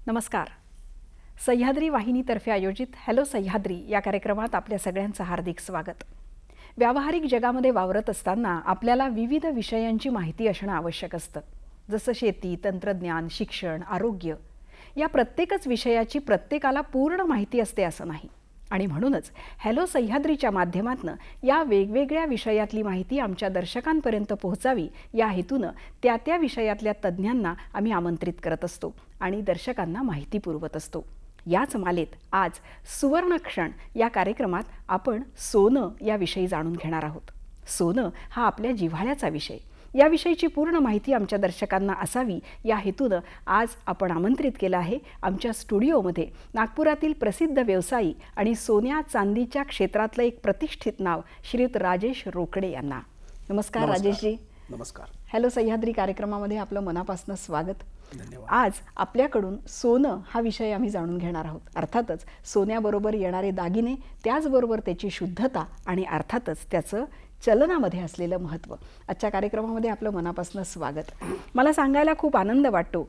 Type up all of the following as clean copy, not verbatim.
नमस्कार. सह्याद्री वाहिनीतर्फे आयोजित हॅलो सह्याद्री या कार्यक्रमात आपल्या सगळ्यांचं हार्दिक स्वागत. व्यावहारिक जगामध्ये वावरत असताना आपल्याला विविध विषयांची माहिती असणं आवश्यक असतं. जसं शेती, तंत्रज्ञान, शिक्षण, आरोग्य या प्रत्येकच विषयाची प्रत्येकाला पूर्ण माहिती असते असं नाही. आणि म्हणूनच हॅलो सह्याद्रीच्या माध्यमातून या वेगवेगळ्या विषयातली माहिती आमच्या दर्शकांपर्यंत पोहोचावी या हेतूनं त्या विषयातल्या तज्ज्ञांना आम्ही आमंत्रित करत असतो आणि दर्शकांना माहिती पुरवत असतो. याच मालेत आज सुवर्णक्षण या कार्यक्रमात आपण सोनं याविषयी जाणून घेणार आहोत. सोनं हा आपल्या जिव्हाळ्याचा विषय. याविषयीची पूर्ण माहिती आमच्या दर्शकांना असावी या हेतूनं आज आपण आमंत्रित केलं आहे आमच्या स्टुडिओमध्ये नागपुरातील प्रसिद्ध व्यवसायी आणि सोन्या चांदीच्या क्षेत्रातलं एक प्रतिष्ठित नाव श्रीयुत राजेश रोकडे यांना. नमस्कार राजेशजी. नमस्कार. हॅलो सह्याद्री कार्यक्रमामध्ये आपलं मनापासून स्वागत. धन्यवाद. आज आपल्याकडून सोनं हा विषय आम्ही जाणून घेणार आहोत. अर्थातच सोन्याबरोबर येणारे दागिने, त्याचबरोबर त्याची शुद्धता आणि अर्थातच त्याचं चलनामध्ये असलेलं महत्त्व. आजच्या कार्यक्रमामध्ये आपलं मनापासून स्वागत. मला सांगायला खूप आनंद वाटतो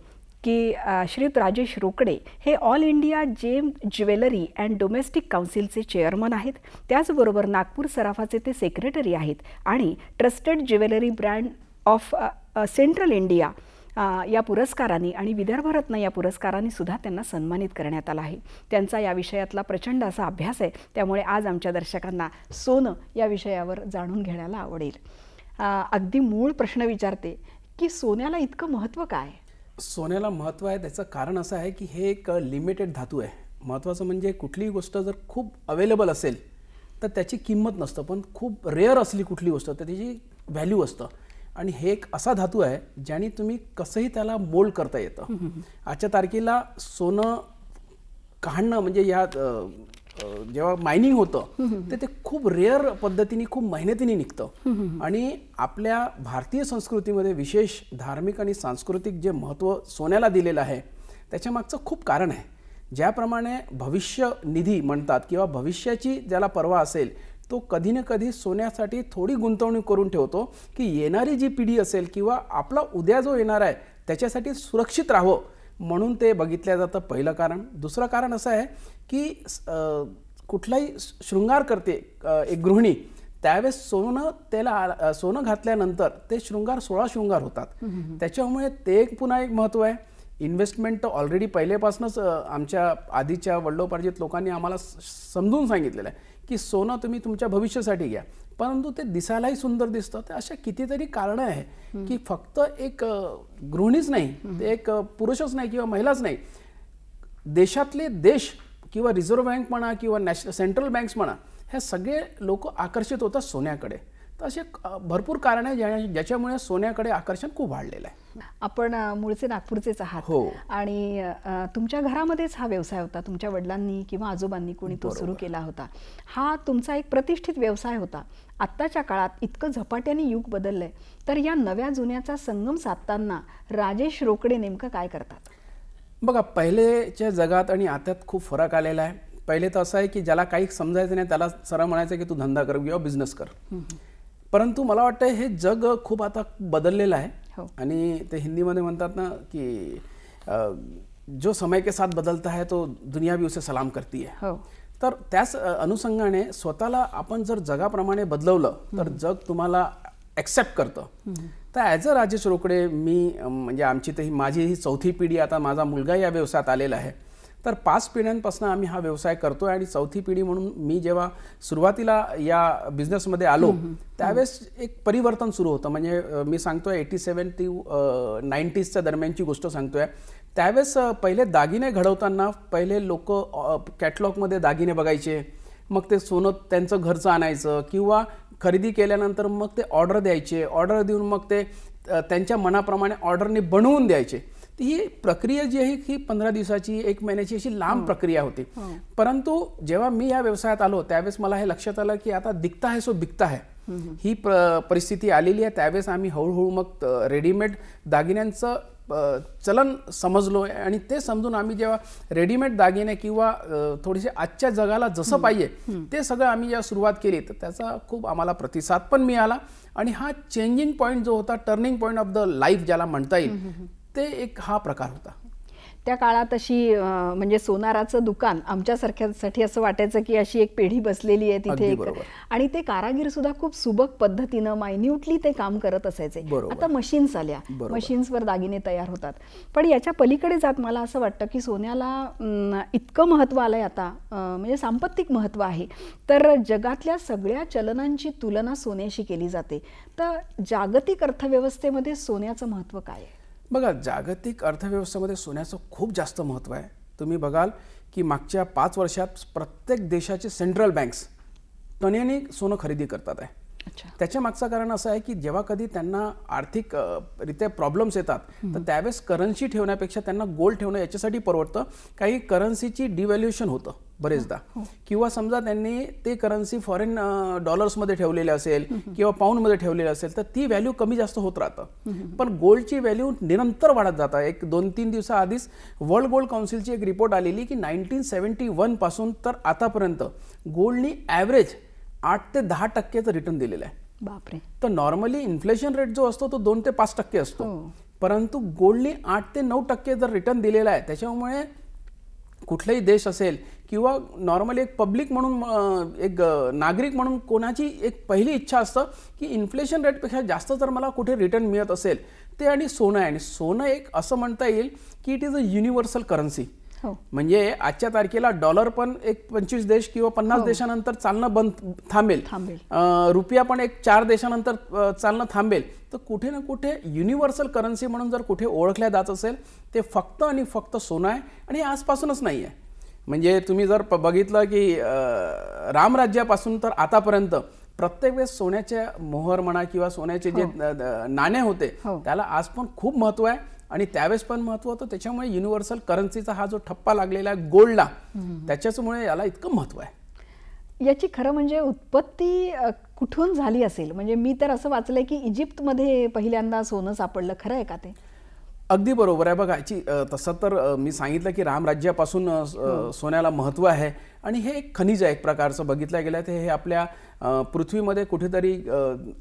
की श्रीयुत राजेश रोकडे हे all India gem jewellery and domestic काउन्सिलचे चेअरमन आहेत. त्याचबरोबर नागपूर सराफाचे ते सेक्रेटरी आहेत आणि trusted jewellery brand of central India या पुरस्कारांनी आणि विदर्भरत्न या पुरस्कारांनी सुद्धा त्यांना सन्मानित करण्यात आलं आहे. त्यांचा या विषयातला प्रचंड असा अभ्यास आहे. त्यामुळे आज आमच्या दर्शकांना सोनं या विषयावर जाणून घेण्याला आवडेल. अगदी मूळ प्रश्न विचारते की सोन्याला इतकं महत्त्व काय? सोन्याला महत्त्व आहे त्याचं कारण असं आहे की हे एक लिमिटेड धातू आहे. महत्त्वाचं म्हणजे कुठलीही गोष्ट जर खूप अवेलेबल असेल तर त्याची किंमत नसतं, पण खूप रेअर असली कुठली गोष्ट तर त्याची व्हॅल्यू असतं. आणि हे एक असा धातू आहे ज्याने तुम्ही कसंही त्याला मोल्ड करता येतं. आजच्या तारखेला सोनं काढणं म्हणजे या जेव्हा मायनिंग होतं ते खूप रेअर पद्धतीने खूप मेहनतीने निघतं. आणि आपल्या भारतीय संस्कृतीमध्ये विशेष धार्मिक आणि सांस्कृतिक जे महत्त्व सोन्याला दिलेलं आहे त्याच्या मागचं खूप कारण आहे. ज्याप्रमाणे भविष्य निधी म्हणतात किंवा भविष्याची ज्याला पर्वा असेल तो कधी ना कधी सोन्यासाठी थोडी गुंतवणूक करून ठेवतो की येणारी जी पिढी असेल किंवा आपला उद्या जो येणार आहे त्याच्यासाठी सुरक्षित राहावं म्हणून ते बघितलं जातं. पहिलं कारण. दुसरं कारण असं आहे की कुठलाही शृंगार करते एक गृहिणी त्यावेळेस सोनं घातल्यानंतर ते 16 शृंगार होतात. त्याच्यामुळे ते एक पुन्हा एक महत्त्व आहे. इन्व्हेस्टमेंट तर ऑलरेडी पहिल्यापासूनच आमच्या आधीच्या वडिलोपार्जित लोकांनी आम्हाला समजून सांगितलेलं आहे की सोनं तुम्ही तुमच्या भविष्यासाठी घ्या, परंतु ते दिसायलाही सुंदर दिसतं. तर अशा कितीतरी कारणं आहे की फक्त एक गृहिणीच नाही, ते एक पुरुषच नाही किंवा महिलाच नाही, देशातले देश किंवा रिझर्व्ह बँक म्हणा किंवा सेंट्रल बँक्स म्हणा हे सगळे लोक आकर्षित होतात सोन्याकडे. तर असे भरपूर कारण आहे ज्याच्यामुळे सोन्याकडे आकर्षण खूप वाढलेलं आहे. आपण मूळचे नागपूरचेच आहात. हो. आणि तुमच्या घरामध्येच हा व्यवसाय होता. तुमच्या वडिलांनी किंवा आजोबांनी कोणी तो सुरू केला होता. हा तुमचा एक प्रतिष्ठित व्यवसाय होता. आत्ताच्या काळात इतकं झपाट्याने युग बदललंय, तर या नव्या जुन्याचा संगम साधताना राजेश रोकडे नेमकं काय करतात? बघा, पहिलेच्या जगात आणि आत्तात खूप फरक आलेला आहे. पहिले तर असं आहे की ज्याला काही समजायचं नाही त्याला सरळ म्हणायचं की तू धंदा कर किंवा बिझनेस कर. परंतु मला वाटतं हे जग खूप आता बदललेलं आहे. आणि ते हिंदीमध्ये म्हणतात ना की जो समय के साथ बदलता है तो दुनिया भी उसे सलाम करती है. तर त्याच अनुषंगाने स्वतःला आपण जर जगाप्रमाणे बदलवलं तर जग तुम्हाला ॲक्सेप्ट करतं. तर ॲज अ राजेश रोकडे मी म्हणजे माझी ही चौथी पिढी, आता माझा मुलगा या व्यवसायात आलेला आहे. तर 5 पिढ्यांपासून आम्ही हा व्यवसाय करतोय आणि चौथी पिढी म्हणून मी जेव्हा सुरुवातीला या बिझनेसमध्ये आलो त्यावेळेस एक परिवर्तन सुरू होतं. म्हणजे मी सांगतोय 87 ते 90sच्या दरम्यानची गोष्ट सांगतोय. त्यावेळेस पहिले दागिने घडवताना पहिले लोक कॅटलॉगमध्ये दागिने बघायचे, मग ते सोनं त्यांचं घरचं आणायचं किंवा खरेदी केल्यानंतर मग ते ऑर्डर द्यायचे, ऑर्डर देऊन मग ते त्यांच्या मनाप्रमाणे ऑर्डरने बनवून द्यायचे. ही प्रक्रिया जी आहे ही 15 दिवसाची 1 महिन्याची अशी लांब प्रक्रिया होती. परंतु जेव्हा मी या व्यवसायात आलो त्यावेळेस मला हे लक्षात आलं की आता दिखता है सो बिकता है ही परिस्थिती आलेली आहे. त्यावेळेस आम्ही हळूहळू मग रेडीमेड दागिन्यांचं चलन समजलो आणि ते समजून आम्ही जेव्हा रेडीमेड दागिने किंवा थोडेसे आजच्या जगाला जसं पाहिजे ते सगळं आम्ही जेव्हा सुरुवात केली तर त्याचा खूप आम्हाला प्रतिसाद पण मिळाला. आणि हा चेंजिंग पॉईंट जो होता, turning point of the life ज्याला म्हणता येईल, ते एक हा प्रकार होता. त्या काळात अशी म्हणजे सोनाराचं दुकान आमच्यासारख्यासाठी असं वाटायचं की अशी एक पेढी बसलेली आहे तिथे, आणि ते कारागीर सुद्धा खूप सुबक पद्धतीनं मायन्यूटली ते काम करत असायचे. आता मशीन्स आल्या, मशीन्सवर दागिने तयार होतात. पण याच्या पलीकडे जात मला असं वाटतं की सोन्याला इतकं महत्त्व आलंय आता, म्हणजे सांपत्तिक महत्त्व आहे. तर जगातल्या सगळ्या चलनांची तुलना सोन्याशी केली जाते. तर जागतिक अर्थव्यवस्थेमध्ये सोन्याचं महत्त्व काय आहे? बघा, जागतिक अर्थव्यवस्थेमध्ये सोन्याचं खूप जास्त महत्त्व आहे. तुम्ही बघाल की मागच्या 5 वर्षात प्रत्येक देशाचे सेंट्रल बँक्स टनेने सोनं खरेदी करतात आहे. त्याच्या मागचं कारण असं आहे की जेव्हा कधी त्यांना आर्थिक रित्या प्रॉब्लेम्स येतात तर त्यावेळेस करन्सी ठेवण्यापेक्षा त्यांना गोल्ड ठेवणं याच्यासाठी परवडतं. काही करन्सीची डिव्हॅल्युएशन होतं बरेचदा, किंवा समजा त्यांनी ते करन्सी फॉरेन डॉलर्समध्ये ठेवलेले असेल किंवा पाऊंडमध्ये ठेवलेले असेल तर ती व्हॅल्यू कमी जास्त होत राहतं. पण गोल्डची व्हॅल्यू निरंतर वाढत जातं. एक 2-3 दिवसाआधीच वर्ल्ड गोल्ड काउन्सिलची एक रिपोर्ट आलेली की 1971 पासून तर आतापर्यंत गोल्डनी ॲव्हरेज 8 ते 10% रिटर्न दिलेलं आहे. बापरे. तर नॉर्मली इन्फ्लेशन रेट जो असतो तो 2 ते 5% असतो, परंतु गोल्डनी 8 ते 9% जर रिटर्न दिलेला आहे. त्याच्यामुळे कुठलाही देश असेल किंवा नॉर्मली एक पब्लिक म्हणून एक नागरिक म्हणून कोणाची एक पहिली इच्छा असतं की इन्फ्लेशन रेटपेक्षा जास्त जर मला कुठे रिटर्न मिळत असेल ते आणि सोनं आहे. आणि सोनं एक असं म्हणता येईल की it is a universal currency. म्हणजे आजच्या तारखेला डॉलर पण एक 25 देश किंवा 50 देशानंतर चालणं थांबेल. रुपया पण एक 4 देशानंतर चालणं थांबेल. तर कुठे ना कुठे युनिव्हर्सल करन्सी म्हणून जर कुठे ओळखल्या जात असेल ते फक्त आणि फक्त सोनं आहे. आणि आजपासूनच नाही आहे. म्हणजे तुम्ही जर बघितलं की रामराज्यापासून तर आतापर्यंत प्रत्येक वेळेस सोन्याच्या मोहर म्हणा किंवा सोन्याचे जे नाणे होते त्याला आज पण खूप महत्त्व आहे आणि त्यावेळेस पण महत्त्व होतं. त्याच्यामुळे युनिव्हर्सल करन्सीचा हा जो ठप्पा लागलेला आहे गोल्डला, त्याच्यामुळे याला इतकं महत्त्व आहे. याची खरं म्हणजे उत्पत्ती कुठून झाली असेल? म्हणजे मी तर असं वाचलंय की इजिप्तमध्ये पहिल्यांदा सोनं सापडलं. खरं आहे का ते? अगदी बरोबर आहे. बघा, याची तसं तर मी सांगितलं की रामराज्यापासून सोन्याला महत्त्व आहे आणि हे एक खनिज आहे एक प्रकारचं. बघितलं गेलं तर हे आपल्या पृथ्वीमध्ये कुठेतरी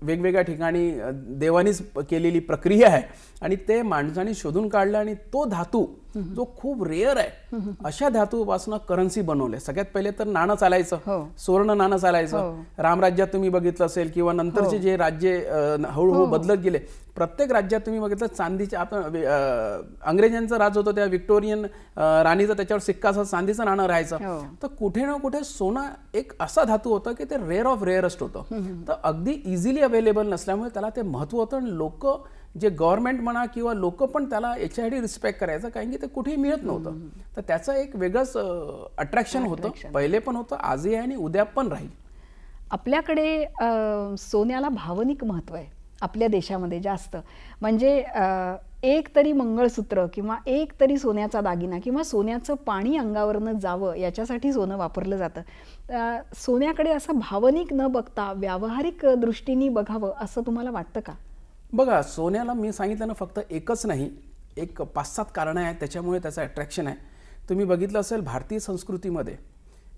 वेगवेगळ्या ठिकाणी देवानीच केलेली प्रक्रिया आहे आणि ते माणसाने शोधून काढलं आणि तो धातू जो खूप रेअर आहे अशा धातूपासून करन्सी बनवले. सगळ्यात पहिले तर नाणं चालायचं, सुवर्ण नाणं चालायचं. रामराज्यात तुम्ही बघितलं असेल किंवा नंतरचे जे राज्य हळूहळू बदलत गेले प्रत्येक राज्यात तुम्ही बघितलं चांदीच्या, आपण अंग्रेजांचं राज होतं त्या विक्टोरियन राणीचं त्याच्यावर सिक्का असं चांदीचं नाणं राहायचं. तर कुठे ना कुठे सोनं एक असा धातू होता की ते रेअर ऑफ रेअरेस्ट होतं. तर अगदी इझिली अवेलेबल नसल्यामुळे त्याला ते महत्त्व होतं आणि लोक जे गव्हर्नमेंट म्हणा किंवा लोक पण त्याला याच्यासाठी रिस्पेक्ट करायचं कारण की ते कुठेही मिळत नव्हतं. तर त्याचं एक वेगळंच अट्रॅक्शन होतं, पहिले पण होतं, आजही आहे आणि उद्या पण राहील. आपल्याकडे सोन्याला भावनिक महत्त्व आहे आपल्या देशामध्ये जास्त. म्हणजे एक तरी मंगळसूत्र किंवा एक तरी सोन्याचा दागिना किंवा सोन्याचं पाणी अंगावरनं जावं याच्यासाठी सोनं वापरलं जातं. सोन्याकडे असं भावनिक न बघता व्यावहारिक दृष्टीने बघावं असं तुम्हाला वाटतं का? बघा, सोन्याला मी सांगितलं ना फक्त एकच नाही, एक 5-7 कारणं आहेत त्याच्यामुळे त्याचं अट्रॅक्शन आहे. तुम्ही बघितलं असेल भारतीय संस्कृतीमध्ये,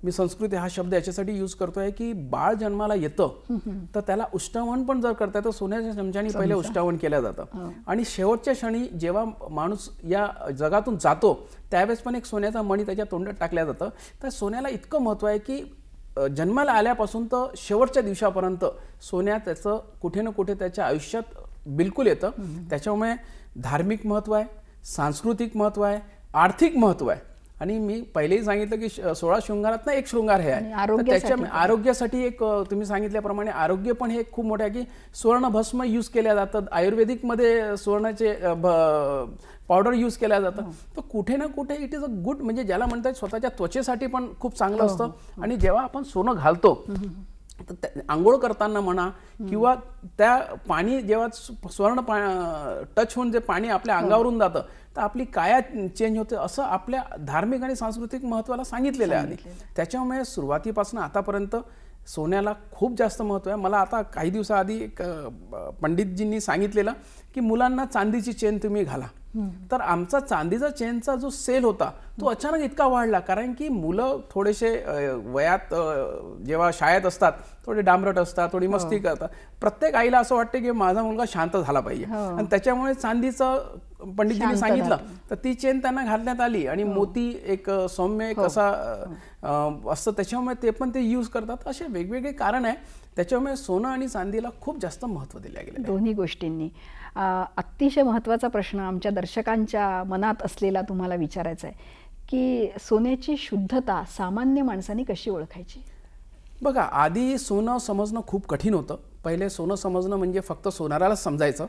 मी संस्कृती हा शब्द याच्यासाठी यूज करतोय की बाळ जन्माला येतं तर त्याला उष्टावण पण जर करता तर सोन्याच्या चमच्याने पहिले उष्टावण केलं जातं आणि शेवटच्या क्षणी जेव्हा माणूस या जगातून जातो त्यावेळेस पण एक सोन्याचा मणी त्याच्या तोंडात टाकल्या जातं. तर सोन्याला इतकं महत्त्व आहे की जन्माला आल्यापासून तर शेवटच्या दिवसापर्यंत सोन्या त्याचं कुठे ना कुठे त्याच्या आयुष्यात बिलकुल येतं. त्याच्यामुळे धार्मिक महत्त्व आहे, सांस्कृतिक महत्त्व आहे, आर्थिक महत्त्व आहे. आणि मी पहिलेही सांगितलं की 16 शृंगारातनं एक शृंगार हे आहे. त्याच्या आरोग्यासाठी एक तुम्ही सांगितल्याप्रमाणे आरोग्य पण हे खूप मोठं आहे की सुवर्णभस्म यूज केल्या जातं, आयुर्वेदिकमध्ये सुवर्णाचे पावडर यूज केल्या जातं. तर कुठे ना कुठे इट इज अ गुड, म्हणजे ज्याला म्हणतात स्वतःच्या त्वचेसाठी पण खूप चांगलं असतं. आणि जेव्हा आपण सोनं घालतो तर आंघोळ करताना म्हणा किंवा त्या पाणी जेव्हा स्वर्ण टच होऊन जे पाणी आपल्या अंगावरून जातं तर आपली काया चेंज होते, असं आपल्या धार्मिक आणि सांस्कृतिक महत्त्वाला सांगितलेलं आहे. त्याच्यामुळे सुरुवातीपासून आतापर्यंत सोन्याला खूप जास्त महत्त्व आहे. मला आता काही दिवसाआधी एक पंडितजींनी सांगितलेलं की मुलांना चांदीची चेन तुम्ही घाला. तर आमचा चांदीचा चेनचा जो सेल होता तो अचानक इतका वाढला, कारण की मुलं थोडेसे वयात जेव्हा शाळेत असतात थोडे डांबरट असतात, थोडी मस्ती करतात. प्रत्येक आईला असं वाटतं की माझा मुलगा शांत झाला पाहिजे, आणि त्याच्यामुळे चांदीचं पंडितजींनी सांगितलं तर ती चेन त्यांना घालण्यात आली. आणि मोती एक सौम्य एक असा असतं, त्याच्यामुळे ते पण ते यूज करतात. असे वेगवेगळे कारण आहे, त्याच्यामुळे सोनं आणि चांदीला खूप जास्त महत्त्व दिले गेले. दोन्ही गोष्टींनी अतिशय महत्त्वाचा प्रश्न आमच्या दर्शकांच्या मनात असलेला तुम्हाला विचारायचा आहे की सोन्याची शुद्धता सामान्य माणसांनी कशी ओळखायची? बघा, आधी सोनं समजणं खूप कठीण होतं. पहिले सोनं समजणं म्हणजे फक्त सोनारालाच समजायचं,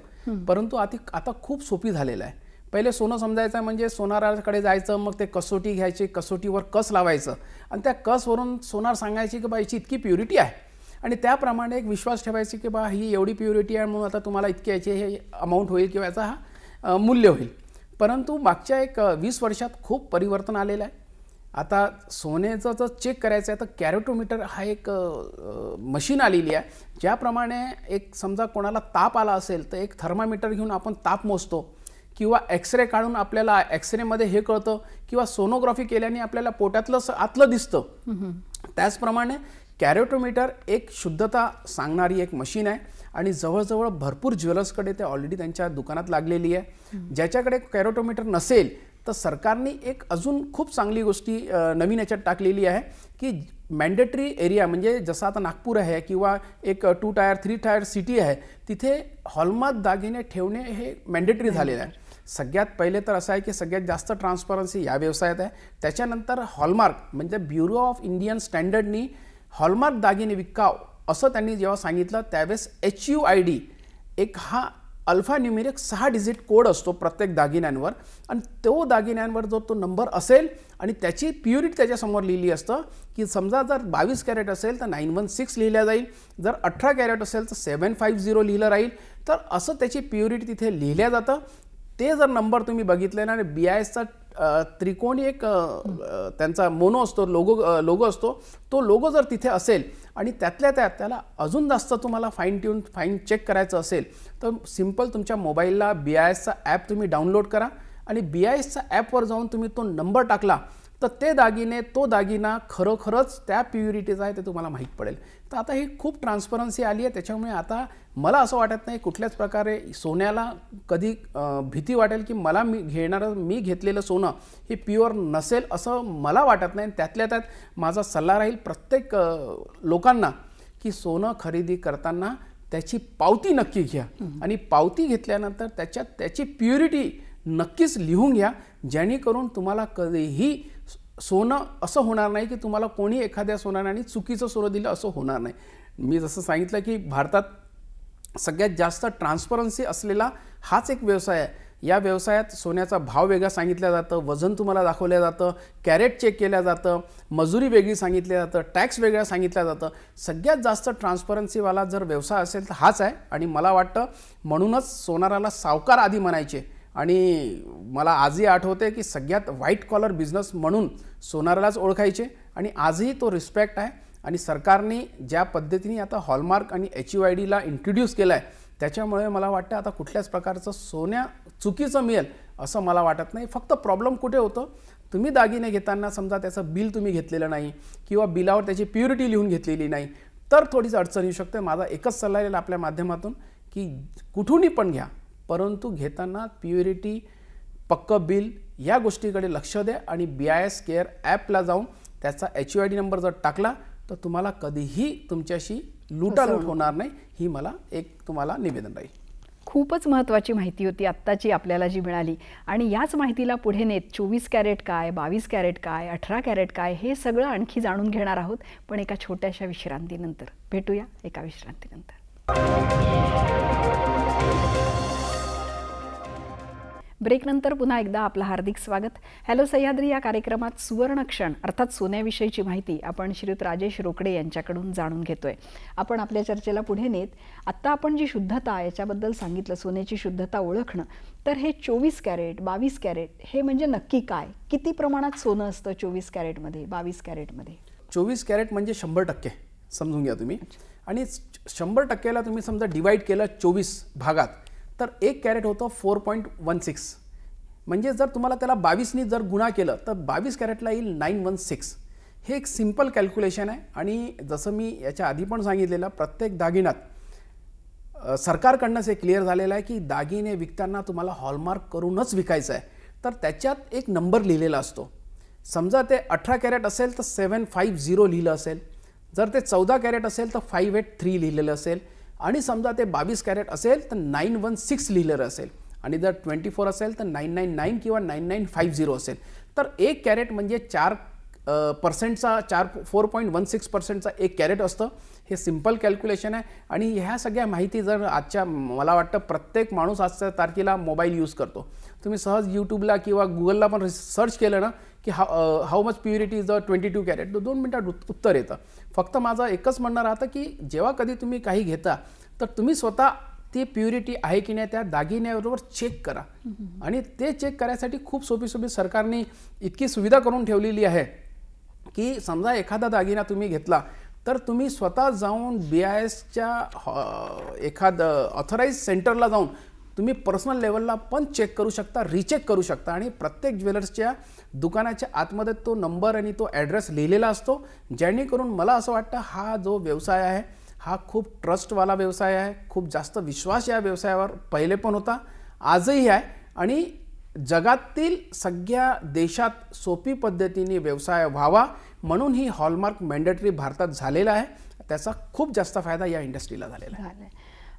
परंतु आता खूप सोपी झालेलं आहे. पहिले सोनं समजायचं म्हणजे सोनाराकडे जायचं, मग ते कसोटी घ्यायची, कसोटीवर कस लावायचं आणि त्या कसवरून सोनार सांगायची की बा याची इतकी प्युरिटी आहे, आणि त्याप्रमाणे एक विश्वास ठेवायची की बा ही एवढी प्युरिटी आहे म्हणून आता तुम्हाला इतके याचे हे अमाऊंट होईल किंवा याचा हा मूल्य होईल. परंतु मागच्या एक 20 वर्षात खूप परिवर्तन आलेलं आहे. आता सोन्याचं जर चेक करायचं आहे तर कॅरोटोमीटर हा एक मशीन आलेली आहे, ज्याप्रमाणे एक समजा कोणाला ताप आला असेल तर एक थर्मामीटर घेऊन आपण ताप मोजतो, किंवा एक्सरे काढून आपल्याला एक्सरेमध्ये हे कळतं, किंवा सोनोग्राफी केल्याने आपल्याला पोटातलं आतलं दिसतं. त्याचप्रमाणे कॅरोटोमीटर एक शुद्धता सांगणारी एक मशीन आहे, आणि जवळजवळ भरपूर ज्वेलर्सकडे ते ऑलरेडी त्यांच्या दुकानात लागलेली आहे. ज्याच्याकडे कॅरोटोमीटर नसेल तर सरकारने एक अजून खूप चांगली गोष्टी नवीन याच्यात टाकलेली आहे की मॅन्डेटरी एरिया, म्हणजे जसं आता नागपूर आहे किंवा एक 2 टायर 3 टायर सिटी आहे, तिथे हॉलमार्क दागिने ठेवणे हे मॅन्डेटरी झालेलं आहे. सगळ्यात पहिले तर असं आहे की सगळ्यात जास्त ट्रान्सपरन्सी या व्यवसायात आहे. त्याच्यानंतर हॉलमार्क म्हणजे ब्युरो ऑफ इंडियन स्टँडर्डनी हॉलमार्क दागिने विकाव असं त्यांनी जेव्हा सांगितलं त्यावेळेस HUID एक हा अल्फा न्यूमेरिक 6 डिजिट कोड असतो प्रत्येक दागिन्यांवर, आणि तो दागिन्यांवर जो तो नंबर असेल आणि त्याची प्युरिटी त्याच्यासमोर लिहिली असतं की समजा जर 22 कॅरेट असेल तर 916 लिहिल्या जाईल, जर 18 कॅरेट असेल तर 750 लिहिलं राहील. तर असं त्याची प्युरिटी तिथे लिहिल्या जातं. ते जर नंबर तुम्ही बघितले ना, BISचा त्रिकोणी एक त्यांचा मोनो असतो, लोगो असतो, तो लोगो जर तिथे असेल आणि त्यातल्या त्यात त्याला अजून जास्त तुम्हाला फाईन चेक करायचं असेल तर सिम्पल तुमच्या मोबाईलला BISचा ॲप तुम्ही डाउनलोड करा, आणि BISचा ॲपवर जाऊन तुम्ही तो नंबर टाकला तर ते दागिने तो दागिना खरोखरच त्या प्युरिटीचा आहे ते तुम्हाला माहीत पडेल. तर आता ही खूप ट्रान्सपरन्सी आली आहे. त्याच्यामुळे आता मला असं वाटत नाही कुठल्याच प्रकारे सोन्याला कधी भीती वाटेल की मी घेतलेलं सोनं हे प्युअर नसेल असं मला वाटत नाही. त्यातल्या त्यात माझा सल्ला राहील प्रत्येक लोकांना की सोनं खरेदी करताना त्याची पावती नक्की घ्या, आणि पावती घेतल्यानंतर त्याची प्युरिटी नक्कीच लिहून घ्या, जेणेकरून तुम्हाला कधीही सोनं असं होणार नाही की तुम्हाला कोणी एखाद्या सोनाराने चुकीचं सोनं दिलं असं होणार नाही. मी जसं सांगितलं की भारतात सगळ्यात जास्त ट्रान्सपरन्सी असलेला हाच एक व्यवसाय आहे. या व्यवसायात सोन्याचा भाव वेगळा सांगितला जातं, वजन तुम्हाला दाखवलं जातं, कॅरेट चेक केलं जातं, मजुरी वेगळी सांगितली जातं, टॅक्स वेगळा सांगितलं जातं. सगळ्यात जास्त ट्रान्सपरन्सीवाला जर व्यवसाय असेल तर हाच आहे. आणि मला वाटतं म्हणूनच सोनाराला सावकार आधी म्हणायचे, आणि मला आजही आठवते की सगळ्यात व्हाईट कॉलर बिझनेस म्हणून सोनारालाच ओळखायचे, आणि आजही तो रिस्पेक्ट आहे. आणि सरकारने ज्या पद्धतीने आता हॉलमार्क आणि HUIDला इंट्रोड्यूस केलं आहे त्याच्यामुळे मला वाटतं आता कुठल्याच प्रकारचं सोन्या चुकीचं मिळेल असं मला वाटत नाही. फक्त प्रॉब्लेम कुठे होतं, तुम्ही दागिने घेताना समजा त्याचं बिल तुम्ही घेतलेलं नाही किंवा बिलावर त्याची प्युरिटी लिहून घेतलेली नाही तर थोडीशी अडचण येऊ शकते. माझा एकच सल्ला येईल आपल्या माध्यमातून की कुठूनही पण घ्या, परंतु घेताना प्युरिटी, पक्क बिल या गोष्टीकडे लक्ष द्या, आणि BIS केअर ॲपला जाऊन त्याचा HUID नंबर जर टाकला तर तुम्हाला कधीही तुमच्याशी लूटालूट होणार नाही. ही मला एक तुम्हाला निवेदन राहील. खूपच महत्त्वाची माहिती होती आत्ताची आपल्याला जी मिळाली. आणि याच माहितीला पुढे नेत 24 कॅरेट काय, 22 कॅरेट काय, 18 कॅरेट काय हे सगळं आणखी जाणून घेणार आहोत, पण एका छोट्याशा विश्रांतीनंतर. भेटूया एका विश्रांतीनंतर. ब्रेकनंतर पुन्हा एकदा आपलं हार्दिक स्वागत. हॅलो सह्याद्री या कार्यक्रमात सुवर्णक्षण अर्थात सोन्याविषयीची माहिती आपण श्रीयुत राजेश रोकडे यांच्याकडून जाणून घेतोय. आपण आपल्या चर्चेला पुढे नेत आत्ता आपण जी शुद्धता याच्याबद्दल सांगितलं, सोन्याची शुद्धता ओळखणं, तर हे 24 कॅरेट 22 कॅरेट हे म्हणजे नक्की काय? किती प्रमाणात सोनं असतं 24 कॅरेटमध्ये 22 कॅरेटमध्ये? 24 कॅरेट म्हणजे 100% समजून घ्या तुम्ही. आणि 100%ला तुम्ही समजा डिवाईड केलं 24 भागात, तर 1 कॅरेट होतं 4.16. म्हणजे जर तुम्हाला त्याला 22नी जर गुणा केलं तर 22 कॅरेटला येईल 916. हे एक सिंपल कॅल्क्युलेशन आहे. आणि जसं मी याच्या आधी पण सांगितलेलं, प्रत्येक दागिन्यात सरकारकडनं हे क्लिअर झालेलं आहे की दागिने विकताना तुम्हाला हॉलमार्क करूनच विकायचं आहे. तर त्याच्यात एक नंबर लिहिलेला असतो. समजा ते 18 कॅरेट असेल तर 750 लिहिलं असेल, जर ते 14 कॅरेट असेल तर 583 लिहिलेलं असेल, आणि समजा ते 22 कॅरेट असेल तर 916 लिहिलेलं असेल, आणि जर 24 असेल तर 999 किंवा 9950 असेल. तर 1 कॅरेट म्हणजे 4%चा 4.16%चा 1 कॅरेट असतं. हे सिंपल कॅल्क्युलेशन आहे. आणि ह्या सगळ्या माहिती जर आजच्या, मला वाटतं प्रत्येक माणूस आजच्या तारखेला मोबाईल यूज करतो. तुम्ही सहज यूट्यूबला किंवा गुगलला पण सर्च केलं ना की how much purity is 22 carat, 2 मिनिटात उत्तर येतं. फक्त माझं एकच म्हणणं राहतं की जेव्हा कधी तुम्ही काही घेता तर तुम्ही स्वतः ती प्युरिटी आहे की नाही त्या दागिन्याबरोबर चेक करा. आणि ते चेक करायसाठी खूप सोपी सरकारने इतकी सुविधा करून ठेवलेली आहे की समजा एखादा दागिना तुम्ही घेतला तर तुम्ही स्वतः जाऊन BISच्या एखादं ऑथराइज सेंटरला जाऊन तुम्ही पर्सनल लेवलला पण चेक करू शकता, रिचेक करू शकता. आणि प्रत्येक ज्वेलर्सच्या दुकानाच्या आतमध्ये तो नंबर आणि तो ॲड्रेस लिहिलेला असतो, जेणेकरून मला असं वाटतं हा जो व्यवसाय आहे हा खूप ट्रस्टवाला व्यवसाय आहे. खूप जास्त विश्वास या व्यवसायावर पहिले पण होता, आजही आहे. आणि जगातील सगळ्या देशात सोपी पद्धतीने व्यवसाय व्हावा म्हणून ही हॉलमार्क मॅन्डेटरी भारतात झालेला आहे. त्याचा खूप जास्त फायदा या इंडस्ट्रीला झालेला आहे.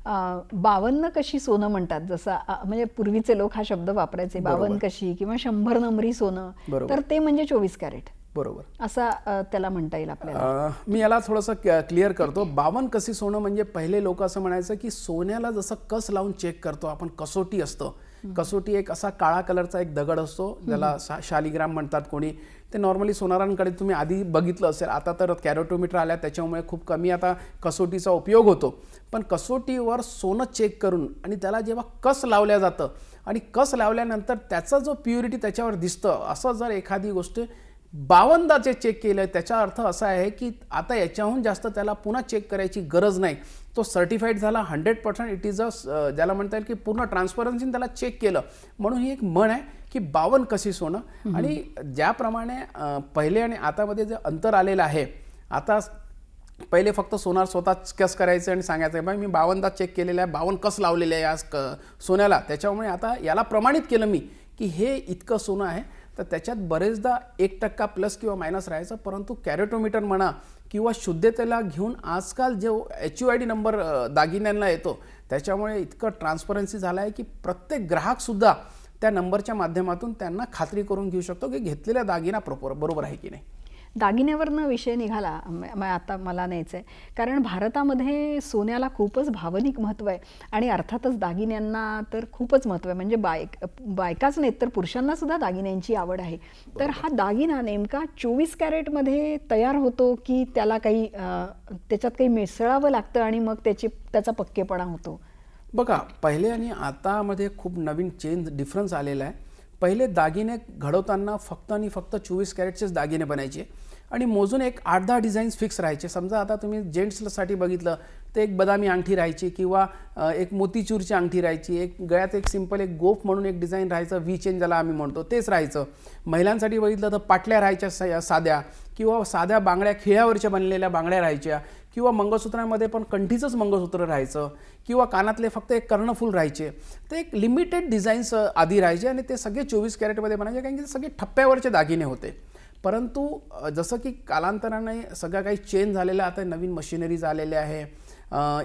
52 कशी सोनं म्हणतात, जसं म्हणजे पूर्वीचे लोक हा शब्द वापरायचे, 52 कशी किंवा 100 नंबरी सोनं, तर ते म्हणजे 24 कॅरेट. बरोबर, असं त्याला म्हणता येईल आपल्याला. मी याला थोडंसं क्लिअर करतो. 52 कशी सोनं म्हणजे पहिले लोक असं म्हणायचं की सोन्याला जसं कस लावून चेक करतो आपण, कसोटी असतो. कसोटी एक असा काळा कलरचा एक दगड असतो, ज्याला शालिग्राम म्हणतात कोणी. ते नॉर्मली सोनारांकडे तुम्ही आधी बघितलं असेल, आता तर कॅरोटोमीटर आल्या त्याच्यामुळे खूप कमी आता कसोटीचा उपयोग होतो. पण कसोटीवर सोनं चेक करून आणि त्याला जेव्हा कस लावल्या जातं आणि कस लावल्यानंतर त्याचा जो प्युरिटी त्याच्यावर दिसतं, असं जर एखादी गोष्ट 52दा चेक केलं त्याचा अर्थ असा आहे की आता याच्याहून जास्त त्याला पुन्हा चेक करायची गरज नाही. तो सर्टिफाईड झाला 100%. इट इज ज्याला म्हणता येईल की पूर्ण ट्रान्सपरन्सीने त्याला चेक केलं. म्हणून ही एक म्हण आहे की 52 कशी सोनं. आणि ज्याप्रमाणे पहिले आणि आतामध्ये जे अंतर आलेलं आहे, आता पहिले फक्त सोनार स्वतःच कस करायचं आणि सांगायचं बाई मी 52दा चेक केलेलं आहे, 52 कस लावलेले आहे आज सोन्याला. त्याच्यामुळे आता याला प्रमाणित केलं मी की हे इतकं सोनं आहे. तर त्याच्यात बरेचदा 1% प्लस किंवा मायनस राहायचं. परंतु कॅरेटोमीटर म्हणा किंवा शुद्धतेला घेऊन आजकाल जो HUID नंबर दागिन्यांना येतो, त्याच्यामुळे इतकं ट्रान्सपरन्सी झालं आहे की प्रत्येक ग्राहकसुद्धा त्या नंबरच्या माध्यमातून त्यांना खात्री करून घेऊ शकतो की घेतलेला दागिना बरोबर आहे की नाही. दागिन्यावरनं विषय निघाला, आता मला न्यायचं आहे, कारण भारतामध्ये सोन्याला खूपच भावनिक महत्त्व आहे आणि अर्थातच दागिन्यांना तर खूपच महत्त्व आहे. म्हणजे बायकाच नाहीत तर पुरुषांनासुद्धा दागिन्यांची आवड आहे. तर हा दागिना नेमका 24 कॅरेटमध्ये तयार होतो की त्याला काही त्याच्यात काही मिसळावं लागतं आणि मग त्याचा पक्केपणा होतो? बघा, पहिले आणि आतामध्ये खूप नवीन डिफरन्स आलेला आहे. पहिले दागिने घडवताना फक्त आणि फक्त 24 कॅरेटचेच दागिने बनायचे आणि मोजून एक 8-10 डिझाईन्स फिक्स राहायचे. समजा आता तुम्ही जेंट्ससाठी बघितलं तर एक बदामी अंगठी राहायची किंवा एक मोतीचूरची अंगठी राहायची, एक गळ्यात एक सिंपल एक गोफ म्हणून एक डिझाईन राहायचं, व्ही चेन ज्याला आम्ही म्हणतो तेच राहायचं. महिलांसाठी बघितलं तर पाटल्या राहायच्या साध्या किंवा साध्या बांगड्या, खिळ्यावरच्या बनलेल्या बांगड्या राहायच्या किंवा मंगळसूत्रामध्ये पण कंठीचंच मंगळसूत्र राहायचं किंवा कानातले फक्त एक कर्णफूल राहायचे. ते एक लिमिटेड डिझाईन्स आधी राहायचे आणि ते सगळे 24 कॅरेटमध्ये बनायचे, कारण की ते सगळे ठप्प्यावरचे दागिने होते. परंतु जसं की कालांतराने सगळं काही चेंज झालेलं, आता नवीन मशिनरीज आलेल्या आहे,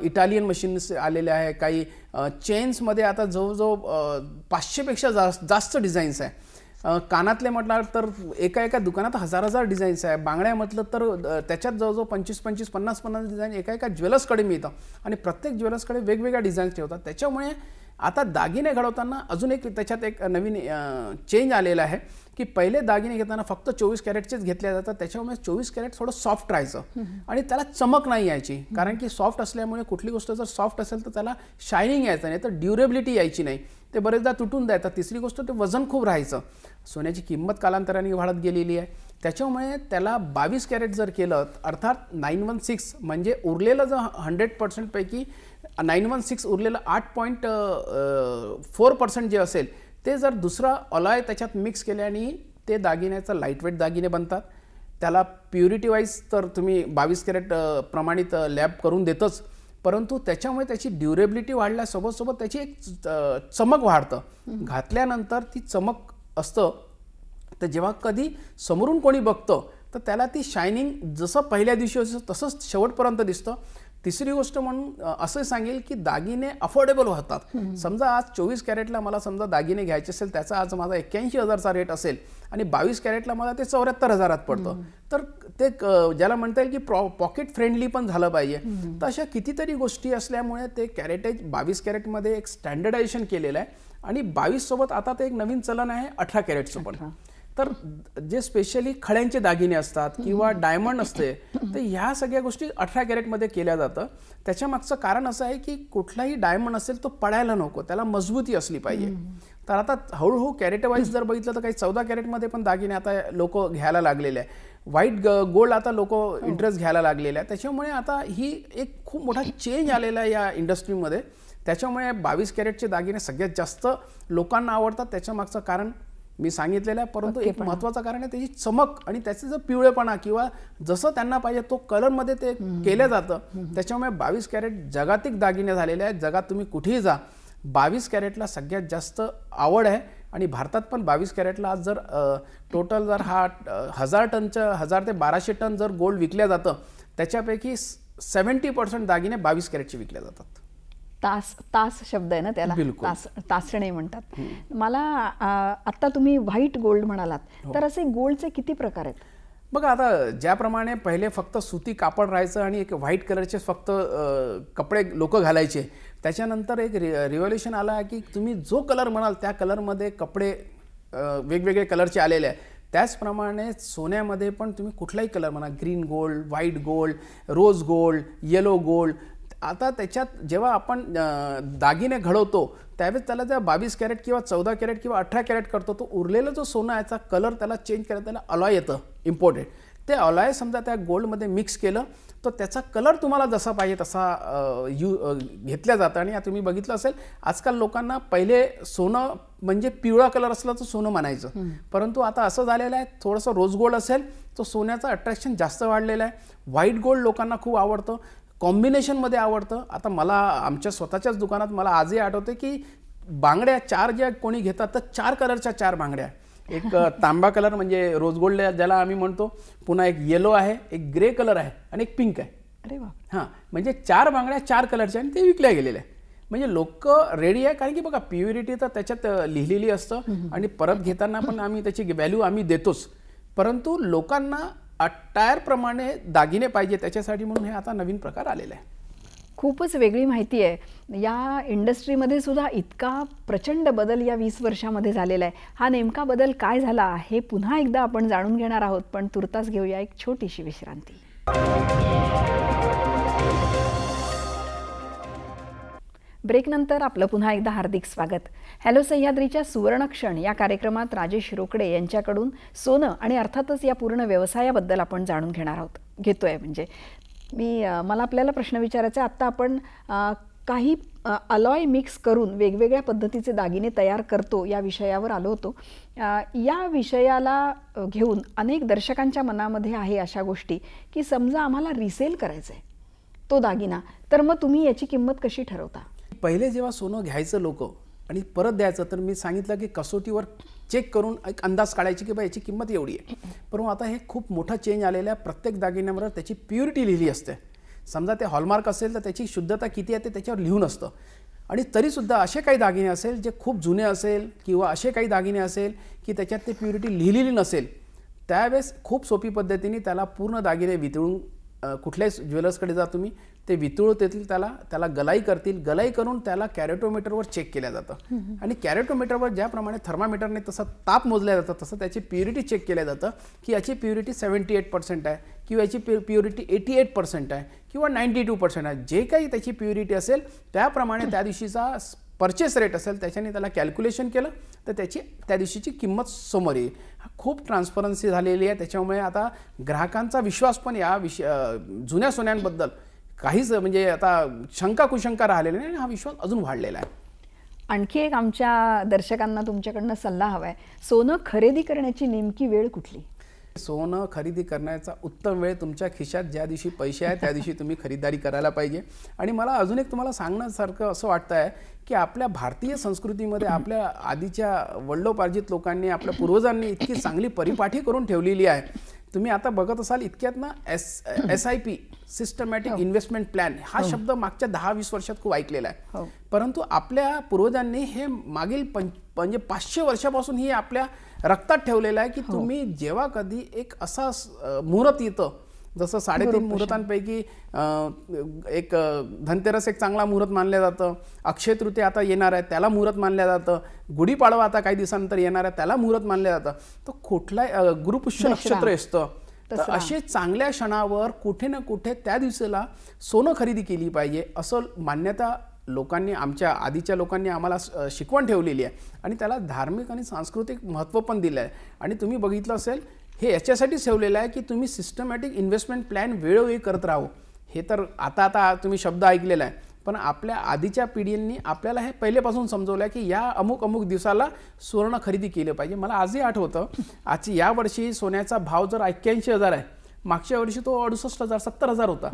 इटालियन मशीन्स आलेले आहे, काही चेन्समध्ये आता जवळजवळ 500पेक्षा जास्त डिझाईन्स आहे. कानातले म्हटलं तर एका दुकानात हजार डिझाईन्स आहे. बांगड्या म्हटलं तर त्याच्यात जवळजवळ 25 50 डिझाईन एका ज्वेलर्सकडे मिळतं आणि प्रत्येक ज्वेलर्सकडे वेगवेगळ्या डिझाईन्स ठेवतात. त्याच्यामुळे आता दागिने घडवताना अजून एक त्याच्यात एक नवीन चेंज आलेला आहे की पहिले दागिने घेताना फक्त 24 कॅरेटचेच घेतले जातात. त्याच्यामुळे 24 कॅरेट थोडं सॉफ्ट राहायचं आणि त्याला चमक नाही यायची, कारण की सॉफ्ट असल्यामुळे कुठली गोष्ट जर सॉफ्ट असेल तर त्याला शायनिंग यायचं नाही, तर ड्युरेबिलिटी यायची नाही, ते बरेचदा तुटून जातात. तिसरी गोष्ट ते वजन खूप राहायचं. सोन्याची किंमत कालांतराने वाढत गेलेली आहे, त्याच्यामुळे त्याला 22 कॅरेट जर केलं अर्थात 916 म्हणजे उरलेलं जर 100% पैकी 916 उरलेलं 8.4% जे असेल ते जर दुसरा अलॉय त्याच्यात मिक्स केल्याने ते दागिन्याचं लाईटवेट दागिने बनतात. त्याला प्युरिटी वाईज तर तुम्ही 22 कॅरेट प्रमाणित लॅब करून देतच, परंतु त्याच्यामुळे त्याची ड्युरेबिलिटी वाढल्यासोबत त्याची एक चमक वाढतं. घातल्यानंतर ती चमक असतं, तर जेव्हा कधी समोरून कोणी बघतं तर त्याला ती शायनिंग जसं पहिल्या दिवशी असतं तसंच शेवटपर्यंत दिसतं. तिसरी गोष्ट म्हणून असं सांगेल की दागिने अफोर्डेबल होतात. समजा आज 24 कॅरेटला मला समजा दागिने घ्यायचे असेल, त्याचा आज माझा 81,000चा रेट असेल आणि 22 कॅरेटला मला ते 74,000त पडतं, तर ते ज्याला म्हणता येईल की पॉकेट फ्रेंडली पण झालं पाहिजे. तर अशा कितीतरी गोष्टी असल्यामुळे ते कॅरेटेज 22 कॅरेटमध्ये एक स्टँडर्डायझेशन केलेलं आहे आणि 22 सोबत आता ते एक नवीन चलन आहे 18 कॅरेटचं पण. तर जे स्पेशली खड्यांचे दागिने असतात किंवा डायमंड असते, तर ह्या सगळ्या गोष्टी 18 कॅरेटमध्ये केल्या जातं. त्याच्या मागचं कारण असं आहे की कुठलाही डायमंड असेल तो पडायला नको, त्याला मजबूती असली पाहिजे. तर आता हळूहळू कॅरेट वाईज जर बघितलं तर काही 14 कॅरेटमध्ये पण दागिने आता लोक घ्यायला लागलेले आहे. व्हाईट गोल्ड आता लोक इंटरेस्ट घ्यायला लागलेले आहे. त्याच्यामुळे आता ही एक खूप मोठा चेंज आलेला आहे या इंडस्ट्रीमध्ये. त्याच्यामुळे 22 कॅरेटचे दागिने सगळ्यात जास्त लोकांना आवडतात. त्याच्या मागचं कारण मी सांगितलेलं आहे, परंतु एक महत्त्वाचं कारण आहे त्याची चमक आणि त्याचे जो पिवळेपणा किंवा जसं त्यांना पाहिजे तो कलरमध्ये ते केलं जातं. त्याच्यामुळे 22 कॅरेट जागतिक दागिने झालेले आहेत. जगात तुम्ही कुठेही जा, 22 कॅरेटला सगळ्यात जास्त आवड आहे आणि भारतात पण 22 कॅरेटला आज जर टोटल जर हा 1000 टनचं 1000 ते 1200 टन जर गोल्ड विकल्या जातं, त्याच्यापैकी 70% दागिने 22 कॅरेटचे विकले जातात. तास शब्द आहे ना त्याला, तासणे म्हणतात. मला आता तुम्ही व्हाईट गोल्ड म्हणालात, तर असे गोल्डचे किती प्रकार आहेत? बघा, आता ज्याप्रमाणे पहिले फक्त सुती कापड राहायचं आणि एक व्हाईट कलरचे फक्त कपडे लोक घालायचे, त्याच्यानंतर एक रिव्होल्युशन आला की तुम्ही जो कलर म्हणाल त्या कलरमध्ये कपडे वेगवेगळे कलरचे आलेले आहे. त्याचप्रमाणे सोन्यामध्ये पण तुम्ही कुठलाही कलर म्हणा, green gold, white gold, rose gold, yellow gold. आता त्याच्यात जेव्हा आपण दागिने घडवतो त्यावेळेस त्याला त्या 22 कॅरेट किंवा 14 कॅरेट किंवा 18 कॅरेट करतो, तो उरलेला जो सोना याचा कलर त्याला चेंज करायला त्याला अलॉय येतं इम्पोर्टेड. ते अलॉय समजा त्या गोल्डमध्ये मिक्स केलं तर त्याचा कलर तुम्हाला जसा पाहिजे तसा घेतल्या जातं. आणि तुम्ही बघितलं असेल आजकाल लोकांना पहिले सोनं म्हणजे पिवळा कलर असला तर सोनं म्हणायचं, परंतु आता असं झालेलं आहे थोडंसं रोज गोल्ड असेल तो सोन्याचं अट्रॅक्शन जास्त वाढलेलं आहे. व्हाईट गोल्ड लोकांना खूप आवडतं, कॉम्बिनेशनमध्ये आवडतं. आता मला आमच्या स्वतःच्याच दुकानात मला आजही आठवते की बांगड्या 4 ज्या कोणी घेतात तर 4 कलरच्या 4 बांगड्या, एक तांबा कलर म्हणजे रोज गोल्ड ज्याला आम्ही म्हणतो, पुन्हा एक येलो आहे, एक ग्रे कलर आहे आणि एक पिंक आहे. अरे वा. हां, म्हणजे 4 बांगड्या 4 कलरच्या आणि ते विकल्या गेलेल्या आहे. म्हणजे लोक रेडी आहे, कारण की बघा प्युरिटी तर त्याच्यात लिहिलेली असतं आणि परत घेताना पण आम्ही त्याची व्हॅल्यू आम्ही देतोच, परंतु लोकांना अटायरप्रमाणे दागिने पाहिजे त्याच्यासाठी म्हणून हे आता नवीन प्रकार आलेला आहे. खूपच वेगळी माहिती आहे. या इंडस्ट्रीमध्ये सुद्धा इतका प्रचंड बदल या 20 वर्षामध्ये झालेला आहे. हा नेमका बदल काय झाला हे पुन्हा एकदा आपण जाणून घेणार आहोत, पण तुर्तास घेऊया एक छोटीशी विश्रांती. ब्रेकनंतर आपलं पुन्हा एकदा हार्दिक स्वागत. हॅलो सह्याद्रीच्या सुवर्णक्षण या कार्यक्रमात राजेश रोकडे यांच्याकडून सोनं आणि अर्थातच या पूर्ण व्यवसायाबद्दल आपण जाणून घेतोय. म्हणजे मला आपल्याला प्रश्न विचारायचा आहे. आत्ता आपण काही अलॉय मिक्स करून वेगवेगळ्या पद्धतीचे दागिने तयार करतो या विषयावर आलो होतो. या विषयाला घेऊन अनेक दर्शकांच्या मनामध्ये आहे अशा गोष्टी की समजा आम्हाला रिसेल करायचं आहे तो दागिना, तर मग तुम्ही याची किंमत कशी ठरवता? पहिले जेव्हा सोनं घ्यायचं लोक आणि परत द्यायचं, तर मी सांगितलं की कसोटीवर चेक करून एक अंदाज काढायची की बा याची किंमत एवढी आहे. परंतु आता हे खूप मोठा चेंज आलेला आहे. प्रत्येक दागिन्यावर त्याची प्युरिटी लिहिली असते. समजा ते हॉलमार्क असेल तर त्याची शुद्धता किती आहे ते त्याच्यावर लिहून असतं. आणि तरीसुद्धा असे काही दागिने असेल जे खूप जुने असेल किंवा असे काही दागिने असेल की त्याच्यात ते प्युरिटी लिहिलेली नसेल, त्यावेळेस खूप सोपी पद्धतीने त्याला पूर्ण दागिने वितळून कुठल्याही ज्वेलर्सकडे जा तुम्ही, ते वितळू देतील, त्याला गलाई करतील, गलाई करून त्याला कॅरेटोमीटरवर चेक केलं जातं. आणि कॅरेटोमीटरवर ज्याप्रमाणे थर्मामीटरने तसं ताप मोजल्या जातं तसं त्याची प्युरिटी चेक केलं जातं की याची प्युरिटी 78% आहे किंवा याची प्युरिटी 88% आहे किंवा 92% आहे. जे काही त्याची प्युरिटी असेल त्याप्रमाणे त्या दिवशीचा परचेस रेट असेल त्याच्याने त्याला कॅल्क्युलेशन केलं तर त्याची त्या दिवशीची किंमत समोर येईल. खूप ट्रान्सपरन्सी झालेली आहे. त्याच्यामुळे आता ग्राहकांचा विश्वास पण या जुन्या सोन्यांबद्दल काहीच म्हणजे आता शंका कुशंका राहिलेली नाही आणि हा विश्वास अजून वाढलेला आहे. आणखी एक आमच्या दर्शकांना तुमच्याकडनं सल्ला हवा आहे. सोनं खरेदी करण्याची नेमकी वेळ कुठली? सोनं खरेदी करण्याचा उत्तम वेळ तुमच्या खिशात ज्या दिवशी पैसे आहेत त्या दिवशी तुम्ही खरीदारी करायला पाहिजे. आणि मला अजून एक तुम्हाला सांगण्यासारखं असं वाटतं आहे की आपल्या भारतीय संस्कृतीमध्ये आपल्या आधीच्या वडिलोपार्जित लोकांनी, आपल्या पूर्वजांनी इतकी चांगली परिपाठी करून ठेवलेली आहे. तुम्ही आता बघत असाल इतक्यात ना SIP सिस्टमॅटिक इन्व्हेस्टमेंट प्लॅन हा शब्द मागच्या 10-20 वर्षात खूप ऐकलेला आहे. परंतु आपल्या पूर्वजांनी हे मागील म्हणजे 500 वर्षापासून ही आपल्या रक्तात ठेवलेलं आहे की तुम्ही जेव्हा कधी एक असा मुहूर्त येतं, जसं 3.5 मुहूर्तांपैकी एक धनतेरस एक चांगला मुहूर्त मानलं जातं, अक्षय तृतीया आता येणार आहे त्याला मुहूर्त मानलं जातं, गुढीपाडवा आता काही दिवसानंतर येणार आहे त्याला मुहूर्त मानलं जातं, तर कुठला गुरुपुष्य नक्षत्र असतं. तर असे चांगल्या क्षणावर कुठे ना कुठे त्या दिवसाला सोनं खरेदी केली पाहिजे असं मान्यता लोकांनी, आमच्या आधीच्या लोकांनी आम्हाला शिकवण ठेवलेली आहे. आणि त्याला धार्मिक आणि सांस्कृतिक महत्त्व पण दिलं आहे. आणि तुम्ही बघितलं असेल हे याच्यासाठीच ठेवलेलं आहे की तुम्ही सिस्टमॅटिक इन्व्हेस्टमेंट प्लॅन वेळोवेळी करत राहू. हे तर आता तुम्ही शब्द ऐकलेला आहे, पण आपल्या आधीच्या पिढींनी आपल्याला हे पहिलेपासून समजवलं आहे की या अमुक दिवसाला सुवर्ण खरेदी केलं पाहिजे. मला आजही आठवतं, या वर्षी सोन्याचा भाव जर 81,000 आहे, मागच्या वर्षी तो 68,000 70,000 होता.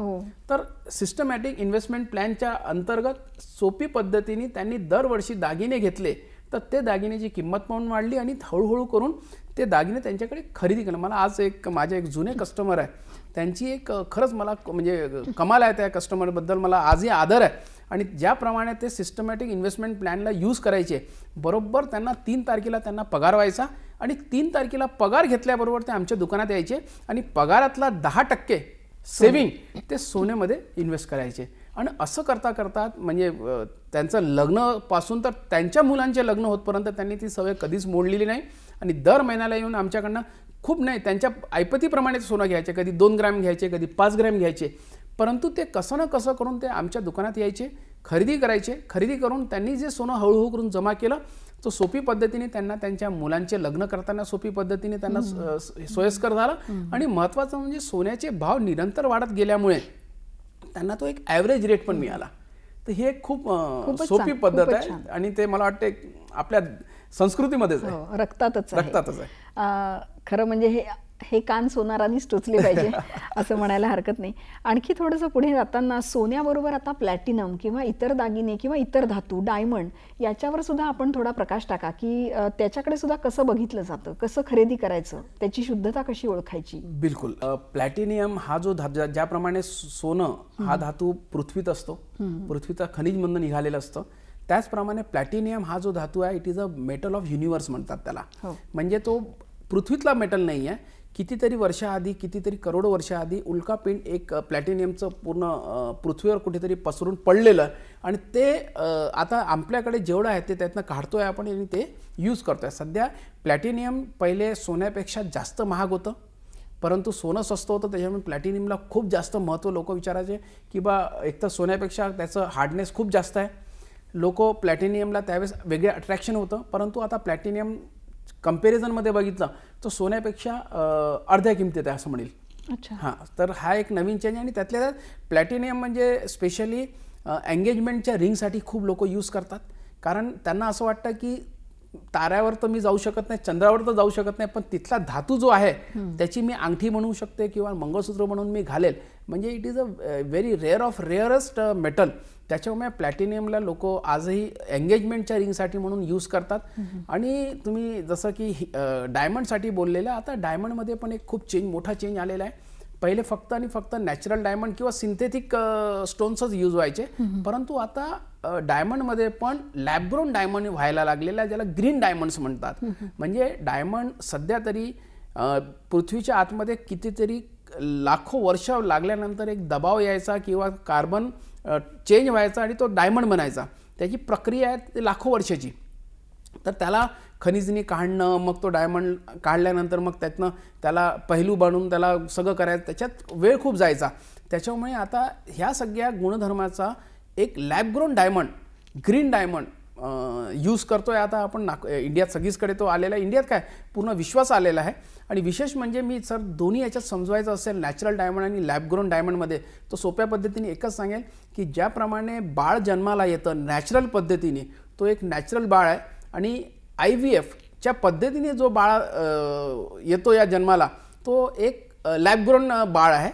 तर सिस्टमॅटिक इन्व्हेस्टमेंट प्लॅनच्या अंतर्गत सोपी पद्धतीने त्यांनी दरवर्षी दागिने घेतले तर ते दागिन्याची किंमत पण वाढली आणि हळूहळू करून ते दागिने त्यांच्याकडे खरेदी केलं. मला आज माझे एक जुने कस्टमर आहे, त्यांची एक खरंच मला म्हणजे कमाल आहे त्या कस्टमरबद्दल, मला आजही आदर आहे. आणि ज्याप्रमाणे ते सिस्टमॅटिक इन्व्हेस्टमेंट प्लॅनला यूज करायचे, बरोबर त्यांना 3 तारखेला त्यांना पगार व्हायचा आणि 3 तारखेला पगार घेतल्याबरोबर ते आमच्या दुकानात यायचे आणि पगारातला 10% सेविंग ते सोन्यामध्ये इन्व्हेस्ट करायचे. आणि असं करता करता म्हणजे त्यांचं लग्नापासून तर त्यांच्या मुलांचे लग्न होतपर्यंत त्यांनी ती सवय कधीच मोडलेली नाही. आणि दर महिन्याला येऊन आमच्याकडनं खूप नाही, त्यांच्या ऐपतीप्रमाणे सोनं घ्यायचे, कधी 2 ग्रॅम घ्यायचे, कधी 5 ग्रॅम घ्यायचे, परंतु ते कसं ना कसं करून ते आमच्या दुकानात यायचे, खरेदी करायचे. खरेदी करून त्यांनी जे सोनं हळूहळू करून जमा केलं तो सोपी पद्धतीने त्यांना त्यांच्या मुलांचे लग्न करताना सोपी पद्धतीने त्यांना सोयीस्कर झालं. आणि महत्त्वाचं म्हणजे सोन्याचे भाव निरंतर वाढत गेल्यामुळे त्यांना तो एक ॲव्हरेज रेट पण मिळाला. तर हे खूप सोपी पद्धत आहे आणि ते मला वाटते आपल्या संस्कृतीमध्येच आहे, रक्तातच आहे. खरं म्हणजे हे कान सोनारांनीच टोचले पाहिजे असं म्हणायला हरकत नाही. आणखी थोडंसं पुढे जाताना सोन्याबरोबर आता प्लॅटिनम किंवा इतर दागिने किंवा इतर धातू, डायमंड याच्यावर सुद्धा आपण थोडा प्रकाश टाका की त्याच्याकडे सुद्धा कसं बघितलं जातं, कसं खरेदी करायचं, त्याची शुद्धता कशी ओळखायची? बिलकुल. प्लॅटिनियम हा जो ज्याप्रमाणे सोनं हा धातू पृथ्वीत असतो, पृथ्वीचा खनिजमधून निघालेलं असतं, त्याचप्रमाणे प्लॅटिनियम हा जो धातू आहे it is a metal of universe म्हणतात त्याला. म्हणजे तो पृथ्वीतला मेटल नाही आहे. कितीतरी वर्षाआधी, कितीतरी करोडो वर्षाआधी उल्कापिंड एक प्लॅटिनियमचं पूर्ण पृथ्वीवर कुठेतरी पसरून पडलेलं आणि ते आता आपल्याकडे जेवढं आहे ते त्यातनं काढतोय आपण आणि ते यूज करतोय. सध्या प्लॅटिनियम पहिले सोन्यापेक्षा जास्त महाग होतं, परंतु सोनं स्वस्त होतं त्याच्यामुळे प्लॅटिनियमला खूप जास्त महत्त्व लोक विचारायचे की बा एक तर सोन्यापेक्षा त्याचं हार्डनेस खूप जास्त आहे. लोक प्लॅटिनियमला त्यावेळेस वेगळे अट्रॅक्शन होतं, परंतु आता प्लॅटिनियम कंपॅरिझनमध्ये बघितलं तर सोन्यापेक्षा अर्ध्या किमतीत आहे असं म्हणेल. हां, तर हा एक नवीन चेंज. आणि त्यातल्या त्यात प्लॅटिनियम म्हणजे स्पेशली एंगेजमेंटच्या रिंगसाठी खूप लोक यूज करतात, कारण त्यांना असं वाटतं की ताऱ्यावर तर मी जाऊ शकत नाही, चंद्रावर तर जाऊ शकत नाही, पण तिथला धातू जो आहे त्याची मी अंगठी बनवू शकते किंवा मंगळसूत्र बनवून मी घालेल. म्हणजे it is a very rare of rarest metal. त्याच्यामुळे प्लॅटिनियमला लोक आजही एंगेजमेंटच्या रिंगसाठी म्हणून यूज करतात. आणि तुम्ही जसं की डायमंडसाठी बोललेलं, आता डायमंडमध्ये पण एक खूप मोठा चेंज आलेला आहे. पहिले फक्त आणि फक्त नॅचरल डायमंड किंवा सिंथेटिक स्टोन्सच यूज व्हायचे, परंतु आता डायमंडमध्ये पण लॅब ग्रोन डायमंड व्हायला लागलेला आहे, ज्याला ग्रीन डायमंड्स म्हणतात. म्हणजे डायमंड सध्या तरी पृथ्वीच्या आतमध्ये कितीतरी लाखो वर्ष लागल्यानंतर एक दबाव यायचा किंवा कार्बन चेंज व्हायचा आणि तो डायमंड बनायचा. त्याची प्रक्रिया आहे ती लाखो वर्षाची. तर त्याला खनिजनी काढणं, मग तो डायमंड काढल्यानंतर मग त्यातनं त्याला पहिलू बनवून त्याला सगळं करायचं, त्याच्यात वेळ खूप जायचा. त्याच्यामुळे आता ह्या सगळ्या गुणधर्माचा एक lab grown diamond, green diamond use करतोय आता आपण. इंडियात सगळीचकडे तो आलेला आहे, इंडियात काय पूर्ण विश्वास आलेला आहे. आणि विशेष म्हणजे मी सर दोन्ही याच्यात समजवायचं असेल नॅचरल डायमंड आणि लॅब ग्रोन डायमंडमध्ये, तो सोप्या पद्धतीने एकच सांगेल की ज्याप्रमाणे बाळ जन्माला येतं नॅचरल पद्धतीने, तो एक नॅचरल बाळ आहे. आणि IVFच्या पद्धतीने जो बाळ येतो या जन्माला, तो एक लॅब ग्रोन बाळ आहे.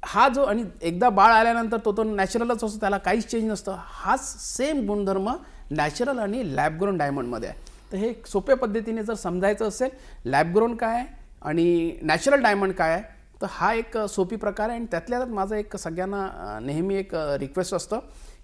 हा जो आणि एकदा बाळ आल्यानंतर तो नॅचरलच असतो, त्याला काहीच चेंज नसतं. हाच सेम गुणधर्म नॅचरल आणि लॅब ग्रोन डायमंडमध्ये आहे. तर हे सोप्या पद्धतीने जर समजायचं असेल लॅब ग्रोन काय आहे आणि नॅचरल डायमंड काय आहे, तर हा एक सोपी प्रकार आहे. आणि त्यातल्या त्यात माझं एक सगळ्यांना नेहमी एक रिक्वेस्ट असतं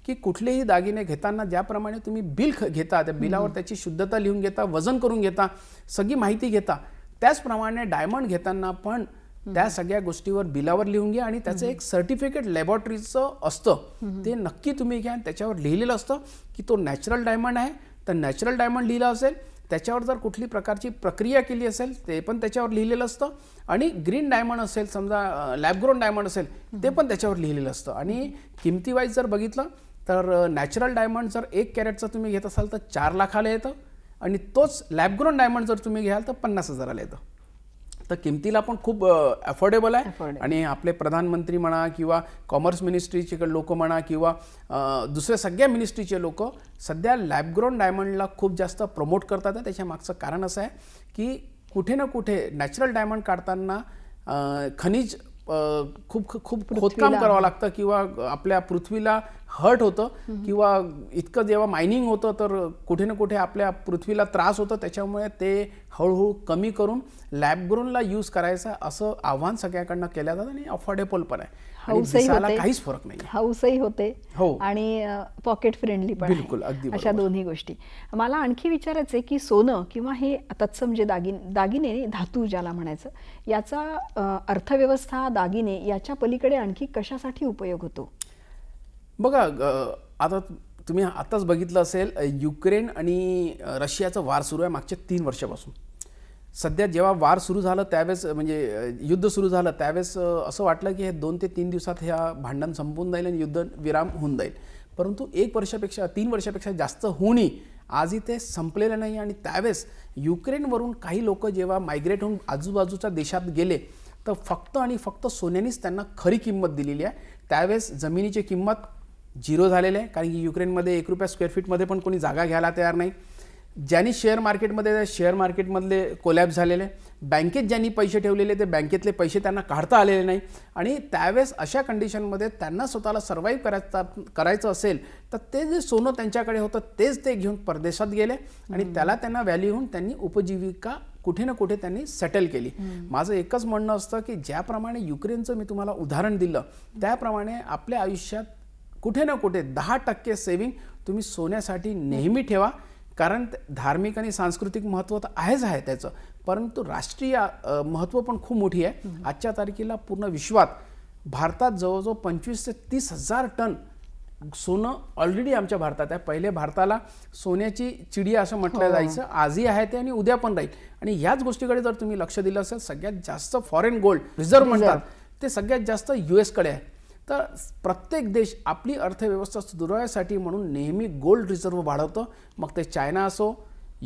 की कुठलेही दागिने घेताना ज्याप्रमाणे तुम्ही बिल घेता, त्या बिलावर त्याची शुद्धता लिहून घेता, वजन करून घेता, सगळी माहिती घेता, त्याचप्रमाणे डायमंड घेताना पण त्या सगळ्या गोष्टीवर बिलावर लिहून घ्या. आणि त्याचं एक सर्टिफिकेट लॅबॉरेटरीचं असतं, ते नक्की तुम्ही घ्या. त्याच्यावर लिहिलेलं असतं की तो नॅचरल डायमंड आहे तर नॅचरल डायमंड लिहिलं असेल, त्याच्यावर जर कुठली प्रकारची प्रक्रिया केली असेल ते पण त्याच्यावर लिहिलेलं असतं. आणि ग्रीन डायमंड असेल, समजा लॅब ग्रोन डायमंड असेल, ते पण त्याच्यावर लिहिलेलं असतं. आणि किमतीवाईज जर बघितलं तर नॅचरल डायमंड जर 1 कॅरेटचा तुम्ही घेत असाल तर 4 लाखाला येतं, आणि तोच लॅब ग्रोन डायमंड जर तुम्ही घ्याल तर 50,000ला येतं. तर किमतीला पण खूप अफोर्डेबल आहे. आणि आपले प्रधानमंत्री म्हणा किंवा कॉमर्स मिनिस्ट्रीचे लोक म्हणा किंवा दुसऱ्या सगळ्या मिनिस्ट्रीचे लोक सध्या लॅब ग्रोन डायमंडला खूप जास्त प्रमोट करतात. त्याच्या मागचं कारण असं आहे की कुठे ना कुठे नॅचरल डायमंड काढताना खनिज खूप खोदकाम करावं लागतं किंवा आपल्या पृथ्वीला हर्ट होतं किंवा इतकं जेव्हा मायनिंग होतं तर कुठे ना कुठे आपल्या पृथ्वीला त्रास होतो. त्याच्यामुळे ते हळूहळू कमी करून लॅब ग्रोनला यूज करायचं असं आव्हान सगळ्याकडनं केलं जातं. आणि अफोर्डेबल पण आहे, काहीच फरक नाही, हाऊसही होते हो, आणि पॉकेट फ्रेंडली पण, बिलकुल, अगदी अशा दोन्ही गोष्टी. मला आणखी विचारायचं आहे की सोनं किंवा हे तत्सम जे दागिने धातू ज्याला म्हणायचं, याचा अर्थव्यवस्था, दागिने याच्या पलीकडे आणखी कशासाठी उपयोग होतो? बघा, आता तुम्ही आताच बघितलं असेल युक्रेन आणि रशियाचा वार सुरू आहे मागच्या 3 वर्षापासून. सध्या जेव्हा वार सुरू झालं त्यावेळेस, म्हणजे युद्ध सुरू झालं त्यावेळेस असं वाटलं की हे 2 ते 3 दिवसात हे भांडण संपून जाईल आणि युद्ध विराम होऊन जाईल. परंतु 3 वर्षापेक्षा जास्त होऊनही आजही ते संपलेलं नाही. आणि त्यावेळेस युक्रेनवरून काही लोक जेव्हा मायग्रेट होऊन आजूबाजूच्या देशात गेले तर फक्त आणि फक्त सोन्यानेच त्यांना खरी किंमत दिलेली आहे. त्यावेळेस जमिनीची किंमत 0 झालेली आहे, कारण की युक्रेनमध्ये 1 रुपया स्क्वेअर फीटमध्ये पण कोणी जागा घ्यायला तयार नाही. ज्यांनी शेअर मार्केटमध्ये कोलॅप्स झालेले, बँकेत ज्यांनी पैसे ठेवलेले ते बँकेतले पैसे त्यांना काढता आलेले नाही. आणि त्यावेळेस अशा कंडिशनमध्ये त्यांना स्वतःला सर्व्हाइव्ह करायचं असेल तर ते जे सोनं त्यांच्याकडे होतं तेच ते घेऊन परदेशात गेले आणि त्याला त्यांना व्हॅल्यू होऊन त्यांनी उपजीविका कुठे ना कुठे त्यांनी सेटल केली. माझं एकच म्हणणं असतं की ज्याप्रमाणे युक्रेनचं मी तुम्हाला उदाहरण दिलं त्याप्रमाणे आपल्या आयुष्यात कुठे ना कुठे 10% सेव्हिंग तुम्ही सोन्यासाठी नेहमी ठेवा. कारण धार्मिक आणि सांस्कृतिक महत्त्व तर आहेच आहे त्याचं, परंतु राष्ट्रीय महत्त्व पण खूप मोठी आहे. आजच्या तारखेला पूर्ण विश्वात भारतात जवळजवळ 25 ते 30 हजार टन सोनं ऑलरेडी आमच्या भारतात आहे. पहिले भारताला सोन्याची चिडिया असं म्हटलं जायचं, आजही आहे ते आणि उद्या पण राहील. आणि ह्याच गोष्टीकडे जर तुम्ही लक्ष दिलं असेल, सगळ्यात जास्त फॉरेन गोल्ड रिझर्व्ह म्हणतात ते सगळ्यात जास्त US कडे आहे. तर प्रत्येक देश आपली अर्थव्यवस्था सुधारण्यासाठी म्हणून नेहमी गोल्ड रिझर्व्ह वाढवतं. मग ते चायना असो,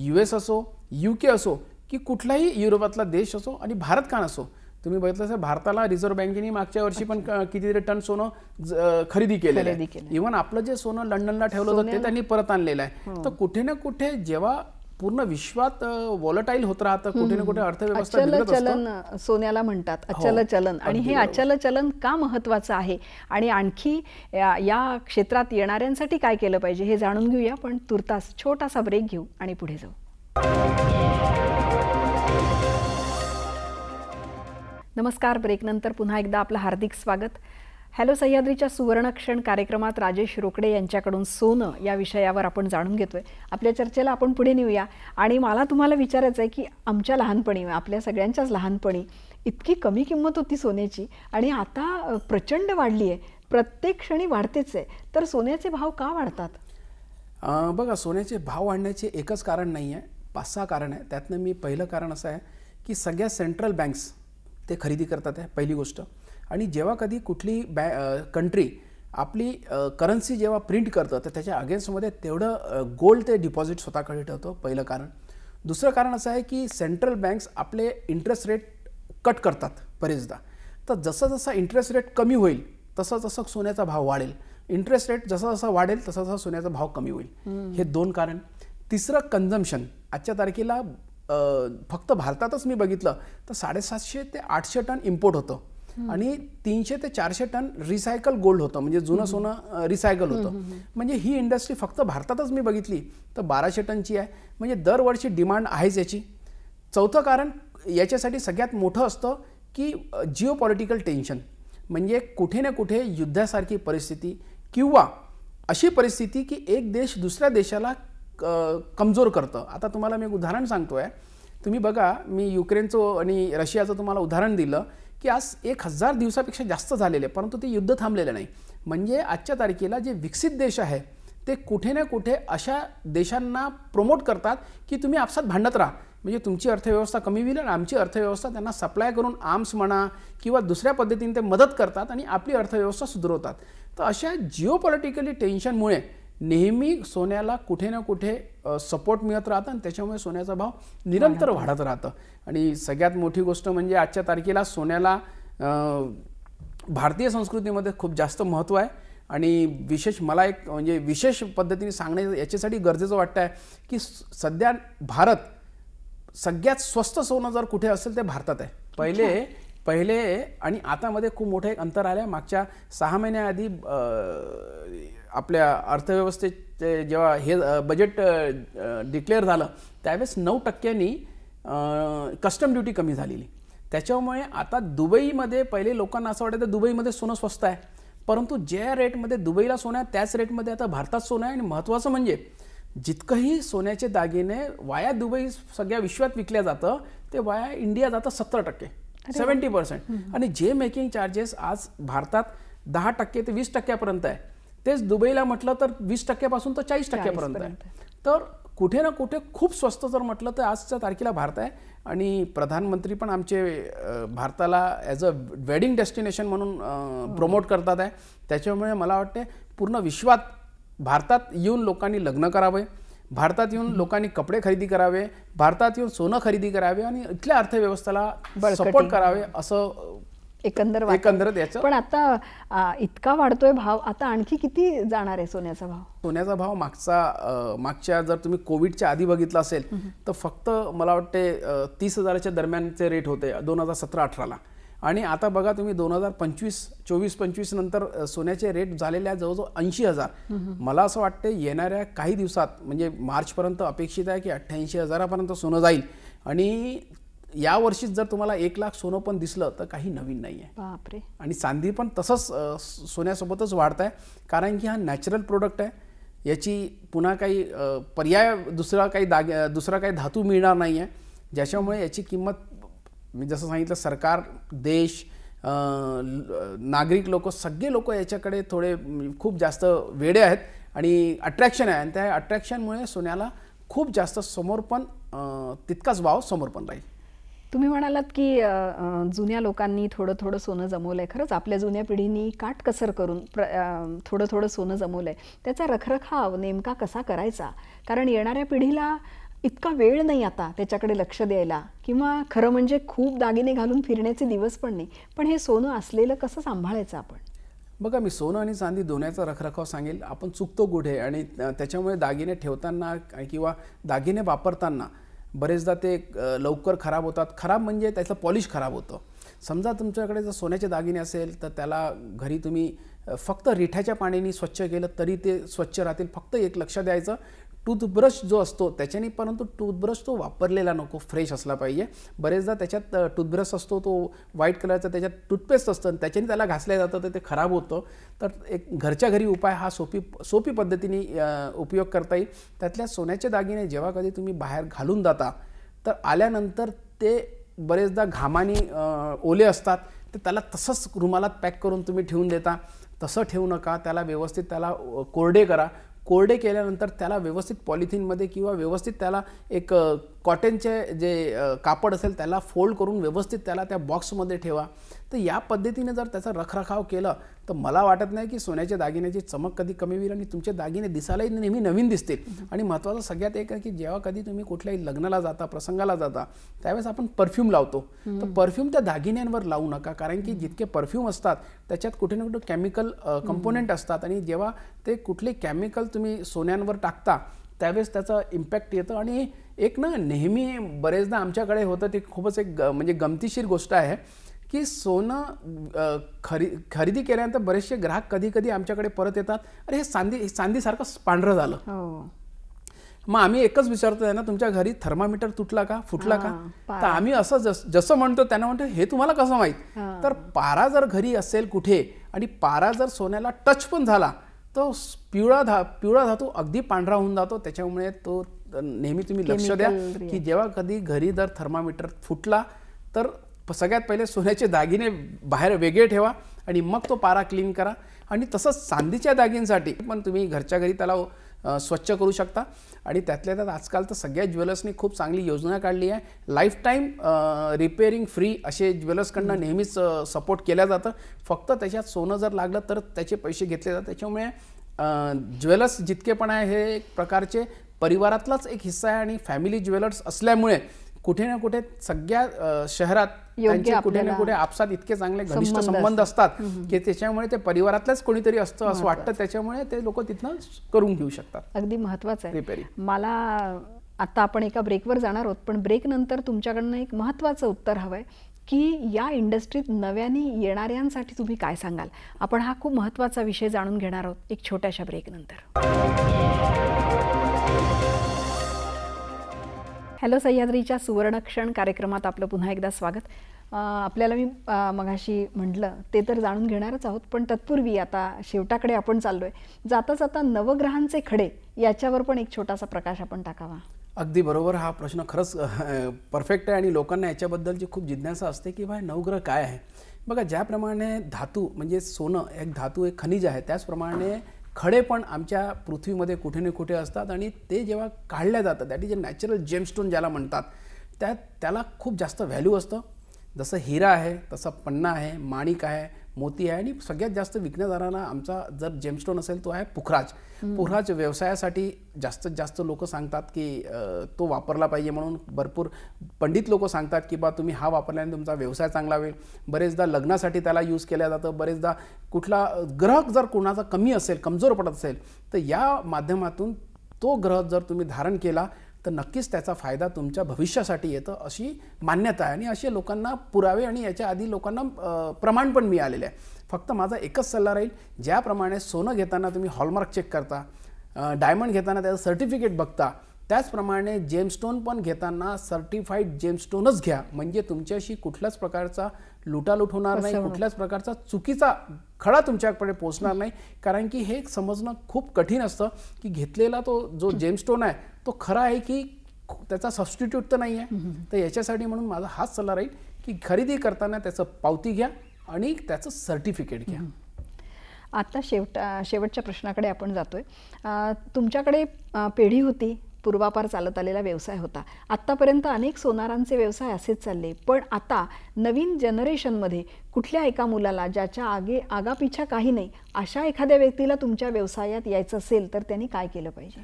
US असो, UK असो की कुठलाही युरोपातला देश असो आणि भारत का नसो. तुम्ही बघितलं असेल भारताला रिझर्व्ह बँकेने मागच्या वर्षी पण कितीतरी टन सोनं खरेदी केलेलं आहे. इव्हन आपलं जे सोनं लंडनला ठेवलं होतं ते त्यांनी परत आणलेलं आहे. तर कुठे ना कुठे जेव्हा पूर्ण विश्वात वॉलटाईल होत राहतं, कुठे ना कुठे अर्थव्यवस्था अचल चलन सोन्याला म्हणतात, अचल चलन. आणि हे अचल चलन का महत्वाचं आहे आणि आणखी या क्षेत्रात येणाऱ्यांसाठी काय केलं पाहिजे हे जाणून घेऊया. पण तुर्तास छोटासा ब्रेक घेऊ आणि पुढे जाऊ. नमस्कार. ब्रेकनंतर पुन्हा एकदा आपलं हार्दिक स्वागत. हॅलो सह्याद्रीच्या सुवर्णक्षण कार्यक्रमात राजेश रोकडे यांच्याकडून सोनं या विषयावर आपण जाणून घेतोय. आपल्या चर्चेला आपण पुढे नेऊया. आणि मला तुम्हाला विचारायचं आहे की आमच्या लहानपणी, आपल्या सगळ्यांच्याच लहानपणी इतकी कमी किंमत होती सोन्याची आणि आता प्रचंड वाढली आहे, प्रत्येक क्षणी वाढतेच आहे. तर सोन्याचे भाव का वाढतात? बघा, सोन्याचे भाव वाढण्याचे एकच कारण नाही आहे, 5-6 कारण आहे. त्यातनं मी पहिलं कारण असं आहे की सगळ्या सेंट्रल बँक्स ते खरेदी करतात आहे, पहिली गोष्ट. आणि जेव्हा कधी कुठली कंट्री आपली करन्सी जेव्हा प्रिंट करतं तर त्याच्या अगेन्स्टमध्ये तेवढं गोल्ड ते डिपॉझिट स्वतःकडे ठेवतो, पहिलं कारण. दुसरं कारण असं आहे की सेंट्रल बँक्स आपले इंटरेस्ट रेट कट करतात बरेचदा. तर जसं जसं इंटरेस्ट रेट कमी होईल तसं तसं सोन्याचा भाव वाढेल. इंटरेस्ट रेट जसं जसं वाढेल तसं तसं सोन्याचा भाव कमी होईल. हे 2 कारण. तिसरं कन्झम्पशन. आजच्या तारखेला फक्त भारतातच मी बघितलं तर 750 ते 800 टन इम्पोर्ट होतं आणि 300 ते 400 टन रिसायकल गोल्ड होतं, म्हणजे जुनं सोनं रिसायकल होतं. म्हणजे ही इंडस्ट्री फक्त भारतातच मी बघितली तर 1200 टनची आहे. म्हणजे दरवर्षी डिमांड आहेच याची. चौथं कारण याच्यासाठी सगळ्यात मोठं असतं की जिओ पॉलिटिकल टेन्शन. म्हणजे कुठे ना कुठे युद्धासारखी परिस्थिती किंवा अशी परिस्थिती की एक देश दुसऱ्या देशाला कमजोर करतं. आता तुम्हाला मी एक उदाहरण सांगतो आहे. तुम्ही बघा, मी युक्रेनचं आणि रशियाचं तुम्हाला उदाहरण दिलं की आज 1000 दिवसापेक्षा जास्त झालेले, परंतु ते युद्ध थांबलेलं नाही. म्हणजे आजच्या तारखेला जे विकसित देश आहे ते कुठे ना कुठे अशा देशांना प्रमोट करतात की तुम्ही आपसात भांडत राहा, म्हणजे तुमची अर्थव्यवस्था कमी होईल आणि आमची अर्थव्यवस्था त्यांना सप्लाय करून आर्म्स म्हणा किंवा दुसऱ्या पद्धतीने ते मदत करतात आणि आपली अर्थव्यवस्था सुधारवतात. तर अशा जिओ पॉलिटिकली टेन्शनमुळे नेहमी सोन्याला कुठे ना कुठे सपोर्ट मिळत राहतं आणि त्याच्यामुळे सोन्याचा भाव निरंतर वाढत राहतं. आणि सगळ्यात मोठी गोष्ट म्हणजे आजच्या तारखेला सोन्याला भारतीय संस्कृतीमध्ये खूप जास्त महत्त्व आहे. आणि विशेष मला एक म्हणजे विशेष पद्धतीने सांगणे याच्यासाठी गरजेचं वाटतं आहे की सध्या भारत सगळ्यात स्वस्त सोनं जर कुठे असेल ते भारतात आहे. पहिले आणि आतामध्ये खूप मोठं एक अंतर आलं आहे. मागच्या 6 महिन्याआधी आपल्या अर्थव्यवस्थेचे जेव्हा हे बजेट डिक्लेअर झालं त्यावेळेस 9% कस्टम ड्युटी कमी झालेली. त्याच्यामुळे आता दुबईमध्ये पहिले लोकांना असं वाटायचं दुबईमध्ये सोनं स्वस्त आहे, परंतु ज्या रेटमध्ये दुबईला सोनं आहे त्याच रेटमध्ये आता भारतात सोनं आहे. आणि महत्त्वाचं म्हणजे जितकंही सोन्याचे दागिने वाया दुबई सगळ्या विश्वात विकल्या जातं ते वाया इंडिया जातं 70%, 70%. आणि जे मेकिंग चार्जेस आज भारतात 10% ते 20% आहे, तेच दुबईला म्हटलं तर 20% तर 40% आहे. तर कुठे ना कुठे खूप स्वस्त जर म्हटलं तर आजच्या तारखेला भारत आहे. आणि प्रधानमंत्री पण आमचे भारताला ॲज अ वेडिंग डेस्टिनेशन म्हणून प्रमोट करतात आहे. त्याच्यामुळे मला वाटते पूर्ण विश्वात भारतात येऊन लोकांनी लग्न करावे, भारतात येऊन लोकांनी कपडे खरेदी करावे, भारतात येऊन सोनं खरेदी करावे आणि इथल्या अर्थव्यवस्थेला सपोर्ट करावे असं एकंदरच याचं. पण आता इतका वाढतोय भाव, आता आणखी किती जाणार आहे सोन्याचा भाव? सोन्याचा भाव मागच्या जर तुम्ही कोविडच्या आधी बघितलं असेल तर फक्त मला वाटते 30,000च्या दरम्यानचे रेट होते 2017-18ला. आणि आता बघा तुम्ही 2024-25 नंतर सोन्याचे रेट झालेले आहे जवळजवळ 80,000. मला असं वाटतं येणाऱ्या काही दिवसात म्हणजे मार्चपर्यंत अपेक्षित आहे की 88,000पर्यंत सोनं जाईल. आणि या वर्षीच जर तुम्हाला 1 लाख सोनं पण दिसलं तर काही नवीन नाही आहे. बापरे. आणि चांदी पण तसंच सोन्यासोबतच वाढत आहे, कारण की हा नॅचरल प्रोडक्ट आहे. याची पुन्हा काही पर्याय दुसरा काही धातू मिळणार नाही आहे, ज्याच्यामुळे याची किंमत मी जसं सांगितलं सरकार, देश, नागरिक लोक सगळे लोक याच्याकडे थोडे खूप जास्त वेडे आहेत आणि अट्रॅक्शन आहे. आणि त्या अट्रॅक्शनमुळे सोन्याला खूप जास्त समोर पण तितकाच भाव समोर पण राहील. तुम्ही म्हणालात की जुन्या लोकांनी थोडं थोडं सोनं जमवलं आहे. खरंच आपल्या जुन्या पिढीनी काटकसर करून थोडं थोडं सोनं जमवलं आहे. त्याचा रखरखाव नेमका कसा करायचा? कारण येणाऱ्या पिढीला इतका वेळ नाही आता त्याच्याकडे लक्ष द्यायला, किंवा खरं म्हणजे खूप दागिने घालून फिरण्याचे दिवस पण नाही. पण हे सोनं असलेलं कसं सांभाळायचं आपण? बघा, मी सोनं आणि चांदी दोन्हीचा रखरखाव सांगेल. आपण चुकतो कुठे आणि त्याच्यामुळे दागिने ठेवताना किंवा दागिने वापरताना बरेचदा ते लवकर खराब होतात. खराब म्हणजे त्याचं पॉलिश खराब होतं. समजा तुमच्याकडे जर सोन्याचे दागिने असेल तर त्याला घरी तुम्ही फक्त रिठ्याच्या पाण्याने स्वच्छ केलं तरी ते स्वच्छ राहतील. फक्त एक लक्ष द्यायचं, टूथब्रश जो असतो त्याच्याने, परंतु टूथब्रश तो वापरलेला नको, फ्रेश असला पाहिजे. बरेचदा त्याच्यात टूथब्रश असतो तो व्हाईट कलरचा, त्याच्यात टूथपेस्ट असतं आणि त्याच्याने त्याला घासलं जातं तर ते खराब होतं. तर एक घरच्या घरी उपाय हा सोपी पद्धतीने उपयोग करता येईल. त्यातल्या सोन्याचे दागिने जेव्हा कधी तुम्ही बाहेर घालून जाता तर आल्यानंतर ते बरेचदा घामाने ओले असतात, तर त्याला तसंच रुमालात पॅक करून तुम्ही ठेवून देता. तसं ठेवू नका, त्याला व्यवस्थित त्याला कोरडे करा. कोरडे केल्यानंतर त्याला व्यवस्थित पॉलिथिनमध्ये किंवा व्यवस्थित त्याला एक कॉटनचे जे कापड असेल त्याला फोल्ड करून व्यवस्थित त्याला त्या बॉक्समध्ये ठेवा. तर या पद्धतीने जर त्याचा रखरखाव केलं तर मला वाटत नाही की सोन्याच्या दागिन्याची चमक कधी कमी होईल आणि तुमचे दागिने दिसायलाही नेहमी नवीन दिसतील. आणि महत्त्वाचं सगळ्यात एक आहे की जेव्हा कधी तुम्ही कुठल्याही लग्नाला जाता, प्रसंगाला जाता, त्यावेळेस आपण परफ्यूम लावतो. तर परफ्यूम त्या दागिन्यांवर लावू नका, कारण की जितके परफ्यूम असतात त्याच्यात कुठे ना कुठे केमिकल कंपोनेंट असतात आणि जेव्हा ते कुठले केमिकल तुम्ही सोन्यांवर टाकता त्यावेळेस त्याचा इम्पॅक्ट येतं. आणि एक ना नेहमी बरेचदा आमच्याकडे होतं, ते खूपच एक म्हणजे गमतीशीर गोष्ट आहे की सोनं खरेदी केल्यानंतर बरेचसे ग्राहक कधी कधी आमच्याकडे परत येतात, अरे हे चांदीसारखं पांढरं झालं. मग आम्ही एकच विचारतो ना, तुमच्या घरी थर्मामीटर तुटला का, फुटला का? तर आम्ही असं जसं म्हणतो त्यांना म्हणतो हे तुम्हाला कसं माहीत? तर पारा जर घरी असेल कुठे आणि पारा जर सोन्याला टच पण झाला तो पिवळा धातू अगदी पांढरा होऊन जातो. त्याच्यामुळे तो नेहमी तुम्ही लक्ष द्या की जेव्हा कधी घरी जर थर्मामीटर फुटला तर सगळ्यात पहिले सोन्याचे दागिने बाहेर वेगळे ठेवा आणि मग तो पारा क्लीन करा. आणि तसंच चांदीच्या दागिन्यांसाठी पण तुम्ही घरच्या घरी त्याला स्वच्छ करू शकता. आणि त्यातल्या त्यात आजकाल तर सगळ्या ज्वेलर्सनी खूप चांगली योजना काढली आहे. लाईफ टाईम रिपेअरिंग फ्री असे ज्वेलर्सकडनं नेहमीच सपोर्ट केल्या जातं. फक्त त्याच्यात सोनं जर लागलं तर त्याचे पैसे घेतले जातात. त्याच्यामुळे ज्वेलर्स जितके पण आहे हे एक प्रकारचे परिवारातलाच एक हिस्सा आहे. आणि फॅमिली ज्वेलर्स असल्यामुळे कुठे ना कुठे सगळ्या शहरात त्यांचे कुठे ना कुठे आपसात इतके चांगले घनिष्ठ संबंध असतात की त्याच्यामुळे ते परिवारातल्याच कोणीतरी असतं असं वाटतं. त्याच्यामुळे ते लोक तिथनं करून घेऊ शकतात. अगदी महत्त्वाचं आहे. मला आता आपण एका ब्रेकवर जाणार आहोत, पण ब्रेक नंतर तुमच्याकडनं एक महत्त्वाचं उत्तर हवंय की या इंडस्ट्रीत नव्याने येणाऱ्यांसाठी तुम्ही काय सांगाल. आपण हा खूप महत्त्वाचा विषय जाणून घेणार आहोत एक छोट्याशा ब्रेक नंतर. हॅलो सह्याद्रीच्या सुवर्णक्षण कार्यक्रमात आपलं पुन्हा एकदा स्वागत. आपल्याला मी मगाशी म्हटलं ते तर जाणून घेणारच आहोत, पण तत्पूर्वी आता शेवटाकडे आपण चाललोय. जाता जाता नवग्रहांचे खडे याच्यावर पण एक छोटासा प्रकाश आपण टाकावा. अगदी बरोबर. हा प्रश्न खरंच परफेक्ट आहे आणि लोकांना याच्याबद्दलची खूप जिज्ञासा असते की भाई नवग्रह काय आहे. बघा, ज्याप्रमाणे धातू म्हणजे सोनं एक धातू एक खनिज आहे, त्याचप्रमाणे खडे पण आमच्या पृथ्वीमध्ये कुठे ना कुठे असतात. आणि ते जेव्हा काढल्या जातात that is a natural gemstone ज्याला म्हणतात, त्याला खूप जास्त व्हॅल्यू असतं. जसं हिरा आहे तसं पन्ना आहे, माणिक आहे, मोती आहे. आणि सगळ्यात जास्त विकण्यादारांना आमचा जर जेमस्टोन असेल तो आहे पुखराज. पुखराज व्यवसायासाठी जास्तीत जास्त लोक सांगतात की तो वापरला पाहिजे म्हणून. भरपूर पंडित लोक सांगतात की बा तुम्ही हा वापरल्याने तुमचा व्यवसाय चांगला होईल. बरेचदा लग्नासाठी त्याला यूज केल्या जातं. बरेचदा कुठला ग्रह जर कोणाचा कमी असेल, कमजोर पडत असेल, तर या माध्यमातून तो ग्रह जर तुम्ही धारण केला तर नक्कीच त्याचा फायदा तुमच्या भविष्यासाठी येतं अशी मान्यता आहे. आणि असे लोकांना पुरावे आणि याच्या आधी लोकांना प्रमाण पण मिळालेले आहे. फक्त माझा एकच सल्ला राहील, ज्याप्रमाणे सोनं घेताना तुम्ही हॉलमार्क चेक करता, डायमंड घेताना त्याचं सर्टिफिकेट बघता, त्याचप्रमाणे जेमस्टोन पण घेताना सर्टिफाईड जेमस्टोनच घ्या. म्हणजे तुमच्याशी कुठल्याच प्रकारचा लुटालूट होणार नाही, कुठल्याच प्रकारचा चुकीचा खडा तुमच्याकडे पोहोचणार नाही. कारण की हे समजणं खूप कठीण असतं की घेतलेला तो जो जेमस्टोन आहे तो खरा आहे की त्याचा सबस्टिट्यूट तर नाही आहे. तर याच्यासाठी म्हणून माझा हाच सल्ला राहील की खरेदी करताना त्याचं पावती घ्या आणि त्याचं सर्टिफिकेट घ्या. आता शेवटच्या प्रश्नाकडे आपण जातोय. तुमच्याकडे पेढी होती, पूर्वापार चालत आलेला व्यवसाय होता. आत्तापर्यंत अनेक सोनारांचे व्यवसाय असेच चालले, पण आता नवीन जनरेशनमध्ये कुठल्या एका मुलाला ज्याच्या आगापिछा काही नाही अशा एखाद्या व्यक्तीला तुमच्या व्यवसायात यायचं असेल तर त्यांनी काय केलं पाहिजे?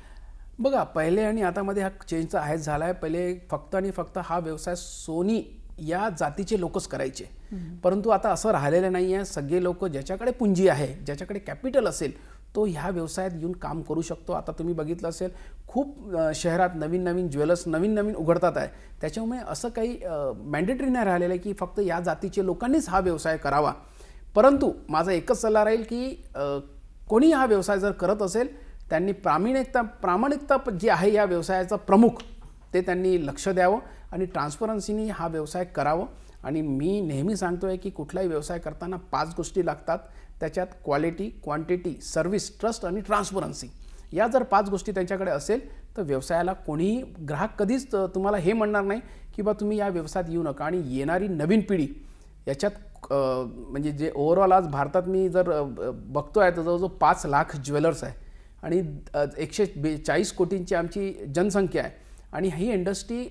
बघा, पहिले आणि आतामध्ये हा चेंजचा आहेच झाला आहे. पहिले फक्त आणि फक्त हा व्यवसाय सोनी या जातीचे लोकच करायचे, परंतु आता असं राहिलेलं नाही आहे. सगळे लोक ज्याच्याकडे पुंजी आहे, ज्याच्याकडे कॅपिटल असेल तो ह्या व्यवसायात येऊन काम करू शकतो. आता तुम्ही बघितलं असेल खूप शहरात नवीन नवीन ज्वेलर्स नवीन उघडतात आहे. त्याच्यामुळे असं काही मॅन्डेटरी नाही राहिलेलं आहे की फक्त या जातीचे लोकांनीच हा व्यवसाय करावा. परंतु माझा एकच सल्ला राहील की कोणी हा व्यवसाय जर करत असेल त्यांनी प्रामाणिकता जी आहे या व्यवसायाचा प्रमुख, ते त्यांनी लक्ष द्यावं आणि ट्रान्सपरन्सीनी हा व्यवसाय करावं. आणि मी नेहमी सांगतो आहे की कुठलाही व्यवसाय करताना 5 गोष्टी लागतात. त्याच्यात क्वालिटी, क्वांटिटी, सर्व्हिस, ट्रस्ट आणि ट्रान्सपरन्सी. या जर 5 गोष्टी त्यांच्याकडे असेल तर व्यवसायाला कोणीही ग्राहक कधीच तुम्हाला हे म्हणणार नाही की बा तुम्ही या व्यवसायात येऊ नका. आणि येणारी नवीन पिढी याच्यात म्हणजे जे ओव्हरऑल आज भारतात मी जर बघतो आहे तर जवळजवळ 5 लाख ज्वेलर्स आहे आणि 140 कोटींची आमची जनसंख्या आहे. आणि ही इंडस्ट्री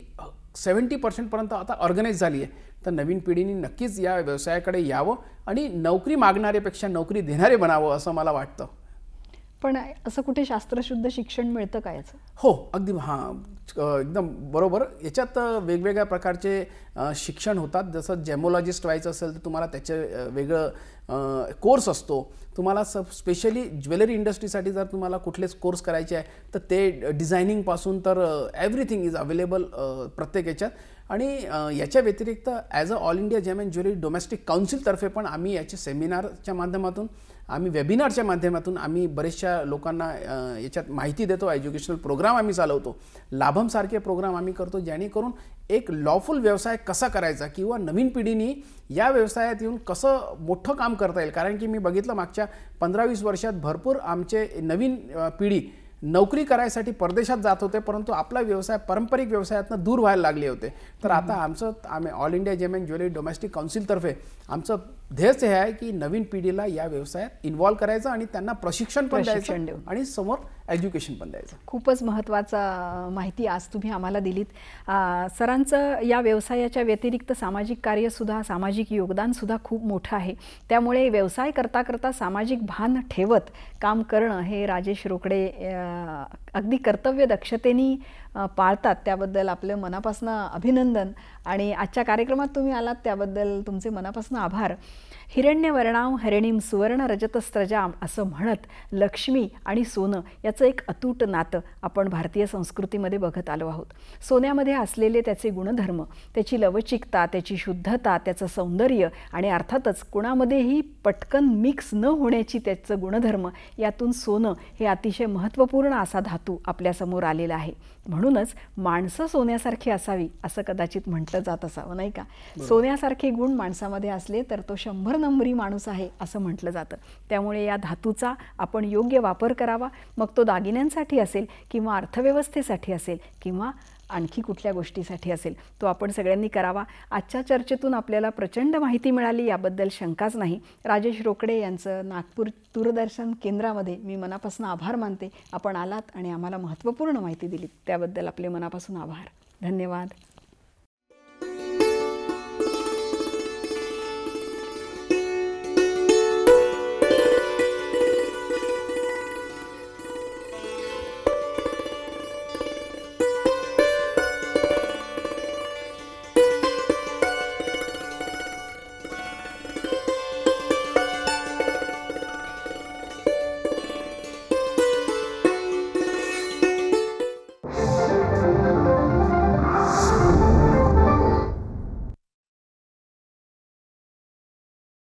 70% आता ऑर्गनाईज झाली आहे. तर नवीन पिढीने नक्कीच या व्यवसायाकडे यावं आणि नोकरी मागणाऱ्यापेक्षा नोकरी देणारे बनावं असं मला वाटतं. पण असं कुठे शास्त्रशुद्ध शिक्षण मिळतं का याचं? हो, अगदी हां, एकदम बरोबर. याच्यात वेगवेगळ्या प्रकारचे शिक्षण होतात. जसं जेमोलॉजिस्ट व्हायचं असेल तर तुम्हाला त्याचे वेगळं कोर्स असतो. तुम्हाला स्पेशली ज्वेलरी इंडस्ट्रीसाठी जर तुम्हाला कुठलेच कोर्स करायचे आहे तर ते डिझायनिंगपासून तर एव्हरीथिंग इज अवेलेबल प्रत्येक याच्यात. आणि याच्या व्यतिरिक्त as a all India gem and jewellery domestic काउन्सिलतर्फे पण आम्ही याचे सेमिनारच्या माध्यमातून, आम्ही वेबिनारच्या माध्यमातून आम्ही बरेचशा लोकांना याच्यात माहिती देतो. एज्युकेशनल प्रोग्राम आम्ही चालवतो. लाभमसारखे प्रोग्राम आम्ही करतो जेणेकरून एक लॉफुल व्यवसाय कसा करायचा किंवा नवीन पिढीने या व्यवसायात येऊन कसं मोठं काम करता येईल. कारण की मी बघितलं मागच्या 15-20 वर्षात भरपूर आमचे नवीन पिढी नोकरी करायसाठी परदेशात जात होते, परंतु आपला व्यवसाय पारंपरिक व्यवसायातनं दूर व्हायला लागले होते. तर आता आम्ही all India gem and jewellery domestic काउन्सिलतर्फे आमचं ध्येय हे आहे की नवीन पिढीला या व्यवसायात इन्व्हॉल्व करायचं आणि त्यांना प्रशिक्षण पण द्यायचं आणि समोर एज्युकेशन पण द्यायचं. खूपच महत्त्वाचा माहिती आज तुम्ही आम्हाला दिलीत. सरांचं या व्यवसायाच्या व्यतिरिक्त सामाजिक कार्यसुद्धा, सामाजिक योगदानसुद्धा खूप मोठं आहे. त्यामुळे व्यवसाय करता करता सामाजिक भान ठेवत काम करणं हे राजेश रोकडे अगदी कर्तव्य दक्षतेने पाळतात. त्याबद्दल आपलं मनापासून अभिनंदन. आणि आजच्या कार्यक्रमात तुम्ही आलात त्याबद्दल तुमचे मनापासून आभार. हिरण्यवर्णाम हरिणीम सुवर्ण रजतस्त्रजाम असं म्हणत लक्ष्मी आणि सोनं याचं एक अतूट नातं आपण भारतीय संस्कृतीमध्ये बघत आलो आहोत. सोन्यामध्ये असलेले त्याचे गुणधर्म, त्याची लवचिकता, त्याची शुद्धता, त्याचं सौंदर्य आणि अर्थातच कुणामध्येही पटकन मिक्स न होण्याची त्याचं गुणधर्म, यातून सोनं हे अतिशय महत्त्वपूर्ण असा धातू आपल्यासमोर आलेला आहे. म्हणूनच माणसं सोन्यासारखी असावी असं कदाचित म्हटलं जात असावं, नाही का? सोन्यासारखे गुण माणसामध्ये असले तर तो 100 नंबरी माणूस आहे असं म्हटलं जातं. त्यामुळे या धातूचा आपण योग्य वापर करावा. मग तो दागिन्यांसाठी असेल किंवा अर्थव्यवस्थेसाठी असेल किंवा आणखी कुठल्या गोष्टीसाठी असेल, तो आपण सगळ्यांनी करावा. आजच्या चर्चेतून आपल्याला प्रचंड माहिती मिळाली, याबद्दल शंकाच नाही. राजेश रोकडे यांचं नागपूर दूरदर्शन केंद्रामध्ये मी मनापासून आभार मानते. आपण आलात आणि आम्हाला महत्त्वपूर्ण माहिती दिलीत त्याबद्दल आपले मनापासून आभार. धन्यवाद.